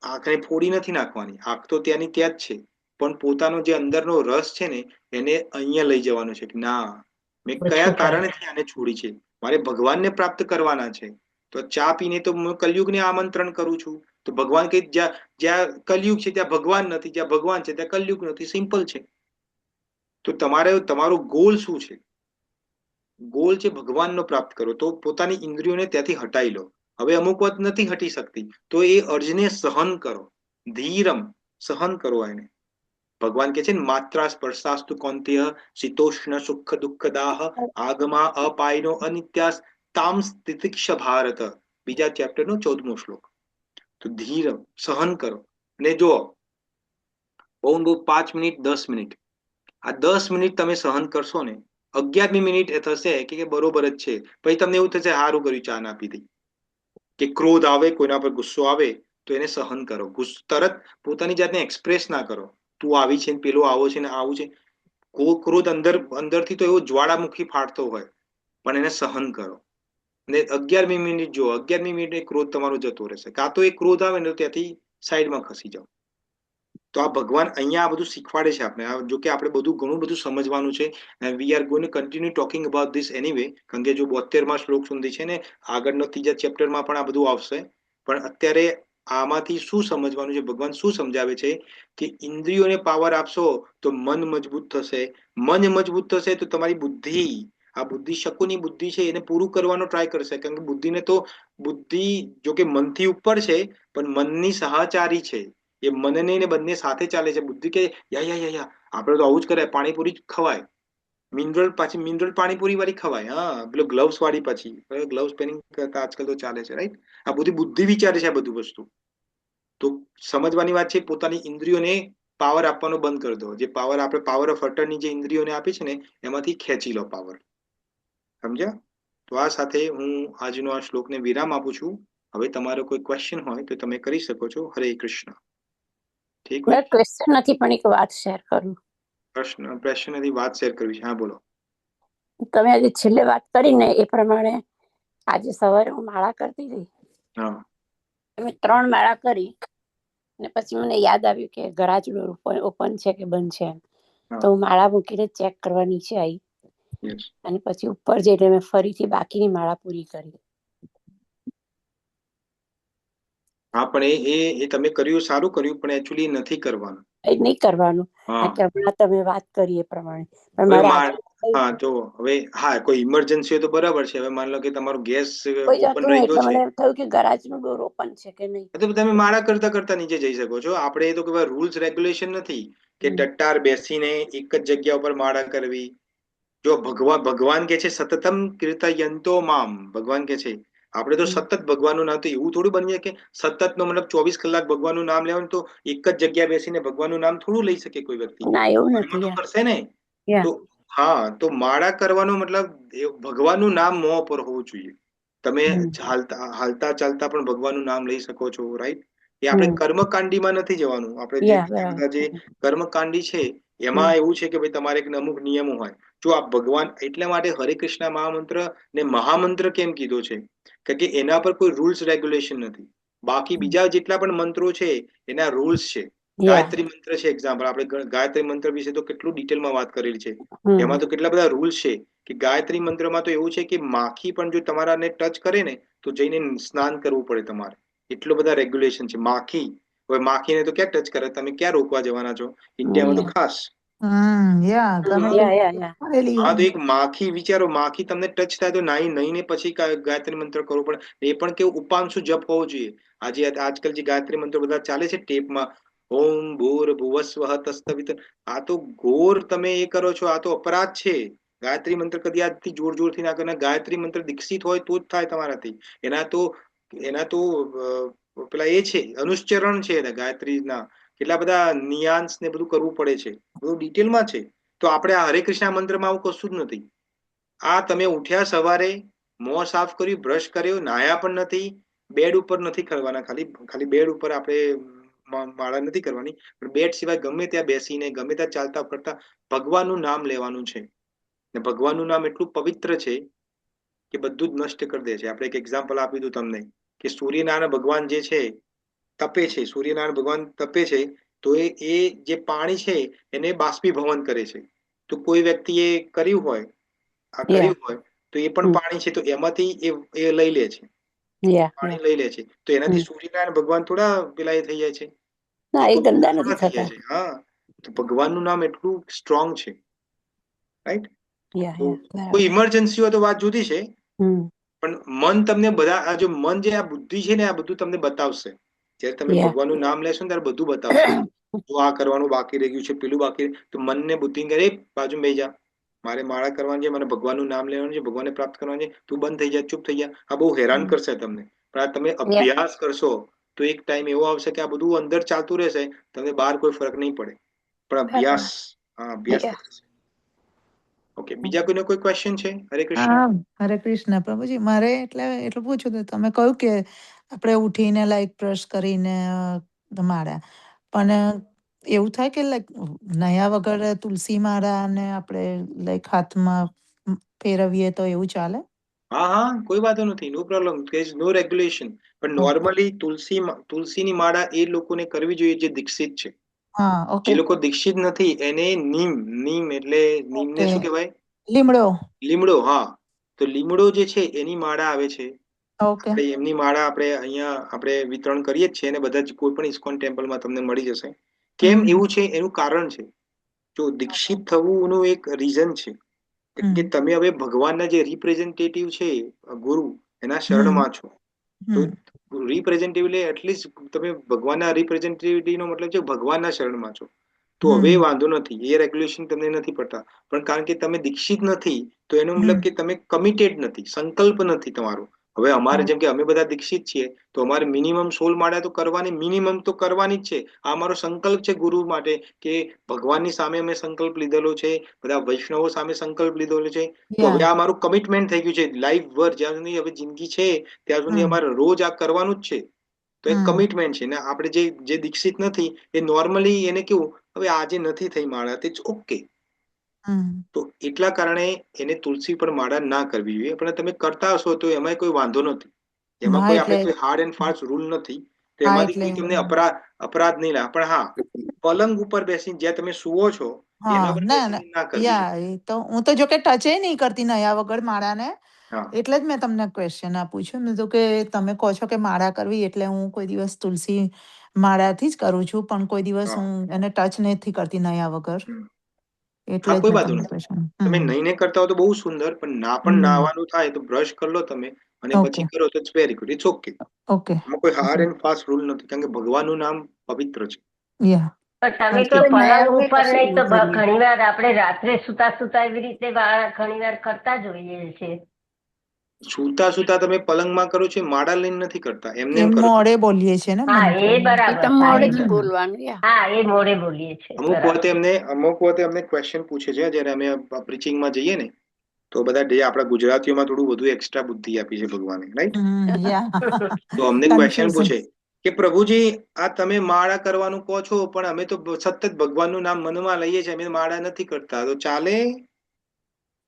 આંખને ફોડી નથી નાખવાની, આંખ તો ત્યાંની ત્યાં જ છે, પણ પોતાનો જે અંદરનો રસ છે ને એને અહીંયા લઈ જવાનો છે, કે ના, મેં કયા કારણથી આને છોડી છે, મારે ભગવાનને પ્રાપ્ત કરવાના છે. તો ચા પીને તો હું કલયુગને આમંત્રણ કરું છું. તો ભગવાન કે જ્યાં કલયુગ છે ત્યાં ભગવાન નથી, જ્યાં ભગવાન છે ત્યાં કલયુગ નથી. સિમ્પલ છે. તો તમારો ગોલ શું છે? ગોલ છે ભગવાનનો પ્રાપ્ત કરો. તો પોતાની ઇન્દ્રિયોને ત્યાંથી હટાઈ લો. હવે અમુક વાત નથી હટી શકતી, તો એ અર્જને સહન કરો, ધીરમ, સહન કરો એને. ભગવાન કે છે ને, માત્રા સ્પર્શાસ્તુ કૌંતેય શીતોષ્ણ સુખ દુઃખદાહ આગમા અપાયનો અનિત્યાસ તામ તિતિક્ષ ભારત. બીજા ચેપ્ટરનો 14મો શ્લોક. તો ધીરમ, સહન કરો. અને જો બહુ 5 મિનિટ, 10 મિનિટ, આ 10 મિનિટ તમે સહન કરશો ને, 11મી મિનિટ એ થશે કે બરોબર જ છે, પછી તમને એવું થશે સારું કર્યું ચા ના પીધી. કે ક્રોધ આવે, કોઈના પર ગુસ્સો આવે તો એને સહન કરો. તરત પોતાની જાતને એક્સપ્રેસ ના કરો, તું આવી છે, પેલો આવો છે ને આવું છે. ક્રોધ અંદરથી તો એવો જ્વાળામુખી ફાટતો હોય, પણ એને સહન કરો. અને 11મી મિનિટ જો, 11મી મિનિટે ક્રોધ તમારો જતો રહેશે. કાં તો એ ક્રોધ આવે ને તો ત્યાંથી સાઈડમાં ખસી જાઓ. તો આ ભગવાન અહીંયા આ બધું શીખવાડે છે આપણે. જો કે આપણે ઘણું બધું સમજવાનું છે. We are going to continue talking about this anyway, કારણ કે જો 72મા શ્લોક સુધી છે ને, આગળનો 3જા ચેપ્ટરમાં પણ આ બધું આવશે. પણ અત્યારે આમાંથી શું સમજવાનું છે, ભગવાન શું સમજાવે છે કે ઇન્દ્રિયોને પાવર આપશો તો મન મજબૂત થશે. મન મજબૂત થશે તો તમારી બુદ્ધિ આ બુદ્ધિ શકુની બુદ્ધિ છે એને પૂરું કરવાનો ટ્રાય કરશે, કારણ કે બુદ્ધિને તો બુદ્ધિ જો કે મનથી ઉપર છે પણ મનની સહચારી છે. એ મનને ને બંને સાથે ચાલે છે. બુદ્ધિ કે યા યા યા યા આપણે તો આવું જ કરાય, પાણીપુરી જ ખવાય, મિનરલ પાણીપુરી વાળી ખવાય, હા પેલો ગ્લવ્સ વાળી, પછી ગ્લવ્સ પહેરી કરતા આજકાલ તો ચાલે છે, રાઈટ. આ બધી બુદ્ધિ વિચારે છે આ બધું વસ્તુ. તો સમજવાની વાત છે, પોતાની ઇન્દ્રિયોને પાવર આપવાનો બંધ કરી દો. જે પાવર આપણે પાવર ઓફ અટર્ની જે ઇન્દ્રિયોને આપી છે ને એમાંથી ખેંચી લો પાવર. સમજ્યા? તો આ સાથે હું આજનો આ શ્લોકને વિરામ આપું છું. હવે તમારો કોઈ ક્વેશ્ચન હોય તો તમે કરી શકો છો. હરે કૃષ્ણ. ઠીક હોય. ક્વેશ્ચન નથી પણ એક વાત શેર કરું. પ્રશ્ન નથી, વાત શેર કરવી છે. હા બોલો. તમે આજે છેલ્લે વાત કરી ને એ પ્રમાણે આજે સવારે હું માળા કરતી હતી. હા. મેં 3 માળા કરી ને પછી મને યાદ આવ્યું કે ગરાજ ડોર ઓપન છે કે બંધ છે. તો હું માળા મૂકીને ચેક કરવા નીચે આવી અને પછી ઉપર જઈને મેં ફરીથી બાકીની માળા પૂરી કરી. હા પણ એ તમે કર્યું સારું કર્યું, પણ એકચ્યુઅલી નથી કરવાનું. એ નહીં કરવાનું. કે હમણાં તમે વાત કરી એ પ્રમાણે. પણ મારે હા તો હવે હા કોઈ ઇમરજન્સી હોય તો બરાબર છે. હવે માની લો કે તમારો ગેસ કોઈ ઓપન જતું રહી એટલે ગયો છે, મને એમ થયું કે ગરાજનો ડોર ઓપન છે કે નહીં. તો તમે માળા કરતા કરતા નીચે જઈ શકો છો. આપણે તો કોઈ રૂલ્સ રેગ્યુલેશન નથી કે ટટ્ટાર બેસીને એક જ જગ્યા ઉપર માળા કરવી. જો ભગવાન કે છે સતતમ કીર્તયંતો મામ, ભગવાન કે છે આપણે તો સતત ભગવાનનું નામ, તો એવું થોડું બની જાય કે સતત નો મતલબ 24 કલાક ભગવાનનું નામ લેવાનું. તો એક જ જગ્યા બેસીને ભગવાનનું નામ થોડું લઈ શકે કોઈ વ્યક્તિ. ના એવું કર્મ તો નથી. કરશે ને. તો હા, તો માળા કરવાનો મતલબ ભગવાનનું નામ મોં પર હોવું જોઈએ. તમે હાલતા ચાલતા પણ ભગવાનનું નામ લઈ શકો છો, રાઈટ. એ આપણે કર્મકાંડીમાં નથી જવાનું. આપણે જે બીજા બધા જે કર્મકાંડી છે એમાં એવું છે કે ભાઈ તમારે એક અમુક નિયમો હોય. જો આ ભગવાન, એટલા માટે હરે કૃષ્ણ મહામંત્ર ને મહામંત્ર કેમ કીધો છે? કારણ કે એના પર કોઈ રૂલ્સ રેગ્યુલેશન નથી. બાકી બીજા જેટલા પણ મંત્રો છે એના રૂલ્સ છે. ગાયત્રી મંત્ર છે એક્ઝામ્પલ, આપણે ગાયત્રી મંત્ર વિશે તો કેટલું ડિટેલમાં વાત કરેલી છે. એમાં તો કેટલા બધા રૂલ્સ છે કે ગાયત્રી મંત્રમાં તો એવું છે કે માખી પણ જો તમારાને ટચ કરે ને તો જઈને સ્નાન કરવું પડે તમારે. એટલો બધા રેગ્યુલેશન છે. માખી, હવે માખીને તો ક્યાં ટચ કરે, તમે ક્યાં રોકવા જવાના છો? ઇન્ડિયામાં તો ખાસ. યા તમે હા તો એક માખી વિચારો, માખી તમને ટચ થાય તો નહીં ને પછી ગાયત્રી મંત્ર કરવો પડે. એ પણ કેવું ઉપાંશુ જપ હોવો જોઈએ. આજે આજકાલ જે ગાયત્રી મંત્ર બધા ચાલે છે ટેપમાં, ઓમ ભૂર ભુવસ્વઃ તસ્તવિત, આ તો ઘોર તમે એ કરો છો, આ તો અપરાધ છે. ગાયત્રી મંત્ર કદી આજથી જોર જોરથી ના કરે. ગાયત્રી મંત્ર દીક્ષિત હોય તો જ થાય તમારાથી. એના તો પેલા એ છે અનુશ્ચરણ છે ગાયત્રીના. કેટલા બધા નિયાંશ ને બધું કરવું પડે છે, બધું ડિટેલમાં છે. તો આપણે આ હરે કૃષ્ણ મંત્રમાં આવું કશું જ નથી. આ તમે ઉઠ્યા સવારે, મોં સાફ કર્યું, બ્રશ કર્યો, નાયા પણ નથી, બેડ ઉપર નથી કરવાના. ખાલી બેડ ઉપર આપણે માળા નથી કરવાની, પણ બેડ સિવાય ગમે ત્યાં બેસીને ગમે ત્યાં ચાલતા ફરતા ભગવાનનું નામ લેવાનું છે. ને ભગવાનનું નામ એટલું પવિત્ર છે કે બધું જ નષ્ટ કરી દે છે. આપણે એક એક્ઝામ્પલ આપી દઉં તમને કે સૂર્યનારાયણ ભગવાન જે છે તપે છે. સૂર્યનારાયણ ભગવાન તપે છે તો એ જે પાણી છે એને બાષ્પીભવન કરે છે. તો કોઈ વ્યક્તિએ કર્યું હોય તો એ પણ પાણી છે તો એમાંથી એ લઈ લે છે, પાણી લઈ લે છે. તો એનાથી સૂર્યનારાયણ ભગવાન થોડા પેલા એ થઈ જાય છે, ગંદા નથી થઈ થતા. જાય છે. હા, તો ભગવાનનું નામ એટલું સ્ટ્રોંગ છે, રાઈટ. કોઈ ઇમરજન્સી હોય તો વાત જુદી છે, પણ મન તમને બધા જો મન જે આ બુદ્ધિ છે ને આ બધું તમને બતાવશે. જયારે તમે ભગવાનનું નામ લેશો ને ત્યારે બધું બતાવશે. જો આ કરવાનું બાકી રહી ગયું છે, પેલું બાકી, તો મનને બુદ્ધિ કરે બાજુ બેસી જા, મારે માળા કરવાની છે, મને ભગવાનનું નામ લેવાનું છે, ભગવાનને પ્રાપ્ત કરવાનું છે, તું બંધ થઈ જા, ચૂપ થઈ જા. આ બહુ હેરાન કરશે તમને. પણ આ તમે અભ્યાસ કરશો તો એક ટાઈમ એવો આવશે કે આ બધું અંદર ચાલતું રહેશે, તમને બહાર કોઈ ફરક નહીં પડે. પણ અભ્યાસ. ઓકે, બીજા કોઈનો કોઈ ક્વેશ્ચન છે? હરે કૃષ્ણ. હરે કૃષ્ણ પ્રભુજી. મારે એટલું પૂછ્યું હતું, તમે કહ્યું કે આપણે ઉઠીને લાઈક બ્રશ કરીને માળા, પણ એવું થાય કે લાઈક નયા વગર તુલસી માળા ને આપણે લાઈક હાથમાં ફેરવીએ તો એવું ચાલે? હા, કોઈ વાંધો નથી, no problem, there is no regulation. પણ નોર્મલી તુલસીની માળા એ લોકોને કરવી જોઈએ જે દીક્ષિત છે. જે લોકો દીક્ષિત નથી એને નીમ એટલે નીમને શું કહેવાય? લીમડો. હા, તો લીમડો જે છે એની માળા આવે છે. આપણે એમની માળા આપણે વિતરણ કરીએ જ છીએ અને બધા જ કોઈ પણ ઇસ્કોન ટેમ્પલમાં તમને મળી જશે. કેમ એવું છે એનું કારણ છે. જો દીક્ષિત થવું એક રીઝન છે કે તમે હવે ભગવાનના જે રિપ્રેઝેન્ટેટિવ છે ગુરુ એના શરણમાં છો. તો રિપ્રેઝેન્ટેટિવ એટલીસ્ટ તમે ભગવાનના રિપ્રેઝેન્ટેટિવ નો મતલબ છે ભગવાનના શરણમાં છો. તો હવે વાંધો નથી, એ રેગ્યુલેશન તમને નથી પડતા. પણ કારણ કે તમે દીક્ષિત નથી તો એનો મતલબ કે તમે કમિટેડ નથી, સંકલ્પ નથી તમારો. હવે અમારે જેમ કે અમે બધા દીક્ષિત છીએ તો અમારે મિનિમમ 16 માળા તો કરવાની, મિનિમમ તો કરવાની જ છે. આ અમારો સંકલ્પ છે ગુરુ માટે, કે ભગવાનની સામે અમે સંકલ્પ લીધેલો છે, બધા વૈષ્ણવો સામે સંકલ્પ લીધેલો છે. તો હવે આ અમારું કમિટમેન્ટ થઈ ગયું છે લાઈફ ભર, જ્યાં સુધી હવે જિંદગી છે ત્યાં સુધી અમારે રોજ આ કરવાનું જ છે. તો એક કમિટમેન્ટ છે ને. આપણે જે દીક્ષિત નથી એ નોર્મલી એને કેવું, હવે આજે નથી થઈ માળા તે ઓકે. તો એટલા કારણે એને તુલસી પર માળા ના કરવી જોઈએ. પણ તમે કરતા હશો તો એમાં કોઈ વાંધો નથી, એમાં કોઈ આપણે કોઈ હાર્ડ એન્ડ ફાસ્ટ રૂલ નથી. તો એમાંથી કોઈ તમને અપરાધ નહીં લાગે. પણ હા, પલંગ ઉપર બેસીને જ્યાં તમે સુવો છો એના પર બેસીને ના કરવી જોઈએ. એ તો હું તો જો કે ટચે નહીં કરતી નયા વગર માળાને. એટલે જ મેં તમને ક્વેશ્ચન પૂછ્યું. મેં તો કે તમે કહો છો કે માળા કરવી એટલે હું કોઈ દિવસ તુલસી માળાથી જ કરું છું, પણ કોઈ દિવસ હું એને ટચ નથી કરતી નયા વગર. એટલે જ કોઈ મેં વાંધો તમને નથી. ક્વેશ્ચન. તમે નહીં કરતા હો તો બહુ સુંદર, પણ પણ નાહવાનું થાય તો બ્રશ કરી લો તમે અને પછી કરો તો it's very good, it's okay. એમાં કોઈ હાર્ડ એન્ડ ફાસ્ટ રૂલ નથી, કારણ કે ભગવાનનું નામ પવિત્ર છે. પણ તમે તો પલંગ ઉપર નહીં તો ઘણીવાર આપણે રાત્રે સુતા સુતા એવી રીતે ઘણીવાર કરતા જોઈએ છે. સુતા સુતા તમે પલંગમાં કરો છો, માળા લઈને નથી કરતા, એમને એમ કરો. મોડે બોલીએ છે ને. હા, એ બરાબર. મોડે જ બોલવાનું. હા, એ મોડે બોલીએ છે. અમુક વખતે અમને ક્વેશ્ચન પૂછે છે જયારે અમે પ્રીચિંગમાં જઈએ ને, તો બધા આપણા ગુજરાતીઓમાં થોડું વધુ એક્સ્ટ્રા બુદ્ધિ આપી છે ભગવાને, રાઈટ? તો અમને ક્વેશ્ચન પૂછે કે પ્રભુજી આ તમે માળા કરવાનું કહો છો, પણ અમે તો સતત ભગવાનનું નામ મનમાં લઈએ છીએ, અમે માળા નથી કરતા, તો ચાલે?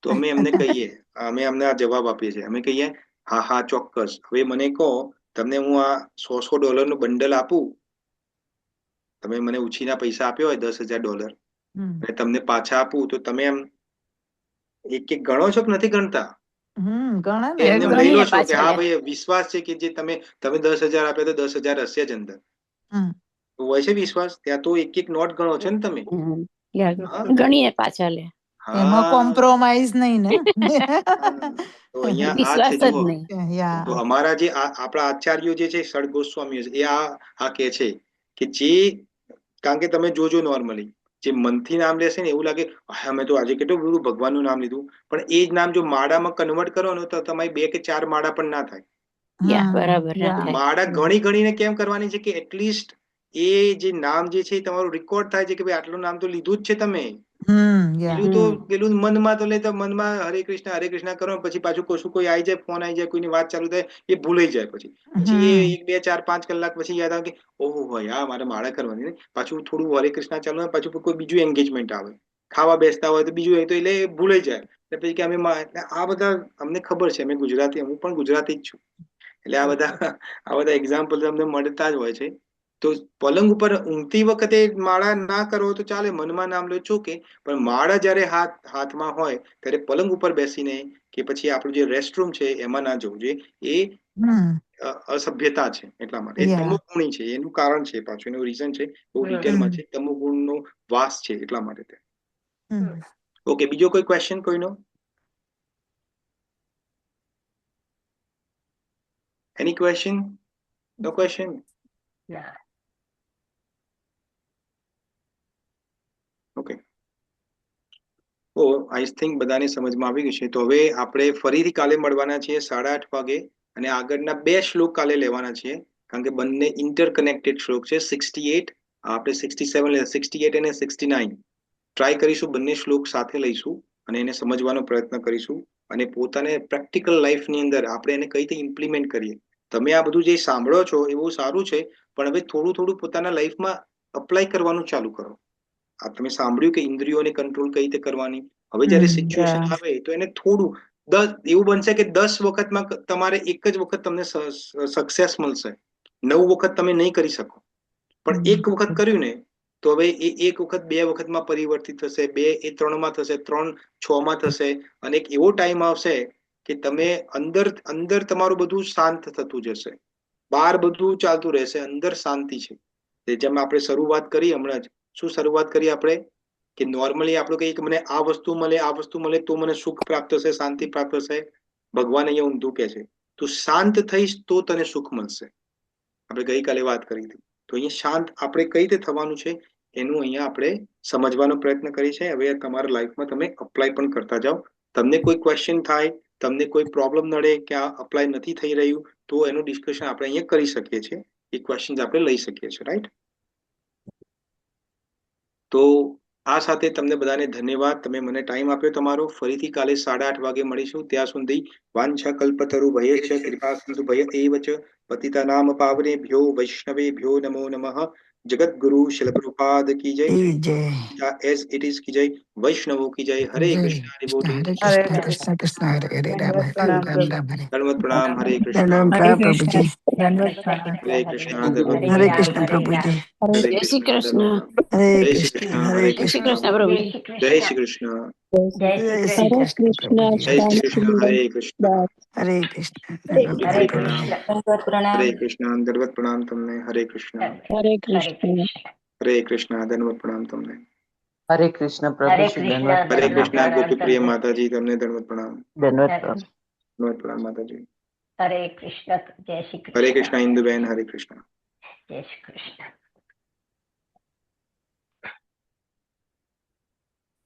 તો અમે એમને કહીએ, અમે અમને આ જવાબ આપીએ છીએ. અમે કહીએ હા હા ચોક્કસ. હવે મને કહો, તમને હું આ $100 બંડલ આપું, તમે મને ઉછીના પૈસા આપ્યો હોય $10,000 અને તમને પાછા આપું, તો તમે એમ એક એક ગણો છો કે નથી ગણતા? એમને લઈ લો છો કે હા ભાઈ વિશ્વાસ છે કે જે તમે 10,000 આપ્યા તો 10,000 હશે જ અંદર. તો હોય છે વિશ્વાસ? ત્યાં તો એક એક નોટ ગણો છો ને તમે. ગણીએ પાછા લે. એમાં કોમ્પ્રોમાઇઝ નહીં ને. તો અહીંયા આ છે જુઓ. તો અમારા જે આપણા આચાર્યો જે છે ષડ ગોસ્વામીઓ છે, એ આ કે છે કે જે, કારણ કે તમે જોજો નોર્મલી જે મનથી નામ લેશે ને એવું લાગે અમે તો આજે કેટલું બધું ભગવાનનું નામ લીધું, પણ એ જ નામ જો માળામાં કન્વર્ટ કરો ને તો તમારી 2 કે 4 માળા પણ ના થાય. બરાબર. માળા ઘણી ઘણીને કેમ કરવાની છે કે એટલીસ્ટ એ જે નામ જે છે તમારું રેકોર્ડ થાય છે કે ભાઈ આટલું નામ તો લીધું જ છે તમે. પેલું મનમાં તો લેતા મનમાં હરે કૃષ્ણ કરો, પછી પાછું કશું કોઈ આવી જાય, ફોન આવી જાય, કોઈની વાત ચાલુ થાય, એ ભૂલાઈ જાય. પછી એ 1, 2, 4, 5 કલાક પછી યાદ આવે કે ઓહો હોય આ મારે માળા કરવાની ને. પાછું થોડું હરે કૃષ્ણ ચાલુ હોય, પાછું કોઈ બીજું એન્ગેજમેન્ટ આવે, ખાવા બેસતા હોય તો બીજું, તો એટલે ભૂલાઈ જાય. પછી કે અમે આ બધા અમને ખબર છે, અમે ગુજરાતી, હું પણ ગુજરાતી જ છું, એટલે આ બધા એક્ઝામ્પલ અમને મળતા જ હોય છે. તો પલંગ ઉપર ઊંઘતી વખતે માળા ના કરો તો ચાલે, મનમાં નામ લો ચોકે, પણ માળા જયારે હાથમાં હોય ત્યારે પલંગ ઉપર બેસીને કે પછી આપણું જે રેસ્ટરૂમ છે એમાં ના જવું જોઈએ. એ અસભ્યતા છે. એટલા માટે એ તમોગુણી છે, એનું કારણ છે, પાછું એનું રીઝન છે, બહુ ડિટેલમાં છે, તમોગુણનો વાસ છે એટલા માટે. ઓકે, બીજો કોઈ ક્વેશ્ચન કોઈનો? Any question? No question? Okay. તો આઈ થિંક બધાને સમજમાં આવી ગયું છે. તો હવે આપણે ફરીથી કાલે મળવાના છીએ 8:30 વાગે, અને આગળના 2 શ્લોક કાલે લેવાના છીએ, કારણ કે બંને ઇન્ટરકનેક્ટેડ શ્લોક છે. 68 આપણે 67 68 અને 69 ટ્રાય કરીશું, બંને શ્લોક સાથે લઈશું અને એને સમજવાનો પ્રયત્ન કરીશું, અને પોતાને પ્રેક્ટિકલ લાઈફની અંદર આપણે એને કઈ રીતે ઇમ્પ્લિમેન્ટ કરીએ. તમે આ બધું જે સાંભળો છો એ બહુ સારું છે, પણ હવે થોડું થોડું પોતાના લાઈફમાં અપ્લાય કરવાનું ચાલુ કરો. આ તમે સાંભળ્યું કે ઇન્દ્રિયોને કંટ્રોલ કઈ રીતે કરવાની. હવે જયારે સિચ્યુએશન આવે તો એને થોડું એવું બનશે કે 10 વખતમાં તમારે એક જ વખત તમને સક્સેસ મળશે, 9 વખત તમે નહીં કરી શકો, પણ એક વખત કર્યું ને તો હવે એ એક વખત 2 વખતમાં પરિવર્તિત થશે, 2 એ 3માં થશે, 3 6માં થશે, અને એક એવો ટાઈમ આવશે કે તમે અંદર તમારું બધું શાંત થતું જશે, બહાર બધું ચાલતું રહેશે, અંદર શાંતિ છે. જેમ આપણે શરૂઆત કરી હમણાં જ, શું શરૂઆત કરી આપણે? કે નોર્મલી આપણે કહીએ કે મને આ વસ્તુ મળે તો મને સુખ પ્રાપ્ત થશે, શાંતિ પ્રાપ્ત થશે. ભગવાન અહીંયા ઊંધું કહે છે, તું શાંત થઈશ તો તને સુખ મળશે. આપણે ગઈકાલે વાત કરી હતી. તો અહીંયા શાંત આપણે કઈ રીતે થવાનું છે એનું અહીંયા આપણે સમજવાનો પ્રયત્ન કરીએ છીએ. હવે તમારા લાઈફમાં તમે અપ્લાય પણ કરતા જાઓ. તમને કોઈ ક્વેશ્ચન થાય, તમને કોઈ પ્રોબ્લેમ નડે કે આ અપ્લાય નથી થઈ રહ્યું, તો એનું ડિસ્કશન આપણે અહીંયા કરી શકીએ છીએ. એ ક્વેશ્ચન આપણે લઈ શકીએ છીએ, રાઈટ? તો આ સાથે તમને બધાને ધન્યવાદ. તમે મને ટાઈમ આપ્યો તમારો. ફરીથી કાલે 8:30 વાગે મળીશું. ત્યાં સુધી વાંછા કલ્પતરુ ભયશ્ચ કૃપા સિંધુ ભય એવ ચ પતિતાનામ પાવનેભ્યો વૈષ્ણવેભ્યો નમો નમઃ. જગતગુરુ શિલ પ્રભુપાદ કી જય. એઝ ઇટ ઇઝ की जय. वैष्णवों की जय. हरे कृष्ण डिवोटी. हरे कृष्ण कृष्ण हरे हरे राम हरे राम राम हरे दंडवत प्रणाम. हरे कृष्ण. प्रणाम प्रभु जी। हरे कृष्ण. दंडवत हरे प्रणाम. कृष्ण प्रभु जी। हरे જય શ્રી कृष्ण. કૃષ્ણ. दंडवत प्रणाम. हरे जय श्री कृष्ण कृष्ण. हरे हरे જય શ્રી कृष्ण. કૃષ્ણ પ્રભુ. जय श्री कृष्ण. જય जय શ્રી श्री કૃષ્ણ. कृष्ण प्रभु जी। जय श्री कृष्ण. हरे कृष्ण. हरे कृष्ण હરે हरे प्रणाम. કૃષ્ણ. हरे कृष्ण. दंडवत प्रणाम तुमने. हरे कृष्ण. હરે કૃષ્ણ. हरे कृष्ण. दंडवत प्रणाम तुमने. हरे कृष्ण હરે प्रभु श्री કૃષ્ણ. धन्यवाद हरे દંડવત कृष्ण. પ્રણામ गोपी प्रिय તમને. माता जी तुमने दंडवत प्रणाम. धन्यवाद प्रभु। दंडवत प्रणाम माता जी. હરે કૃષ્ણ. જય શ્રી हरे કૃષ્ણ. कृष्ण. इंदु बहन. हरे कृष्ण. જય શ્રી કૃષ્ણ.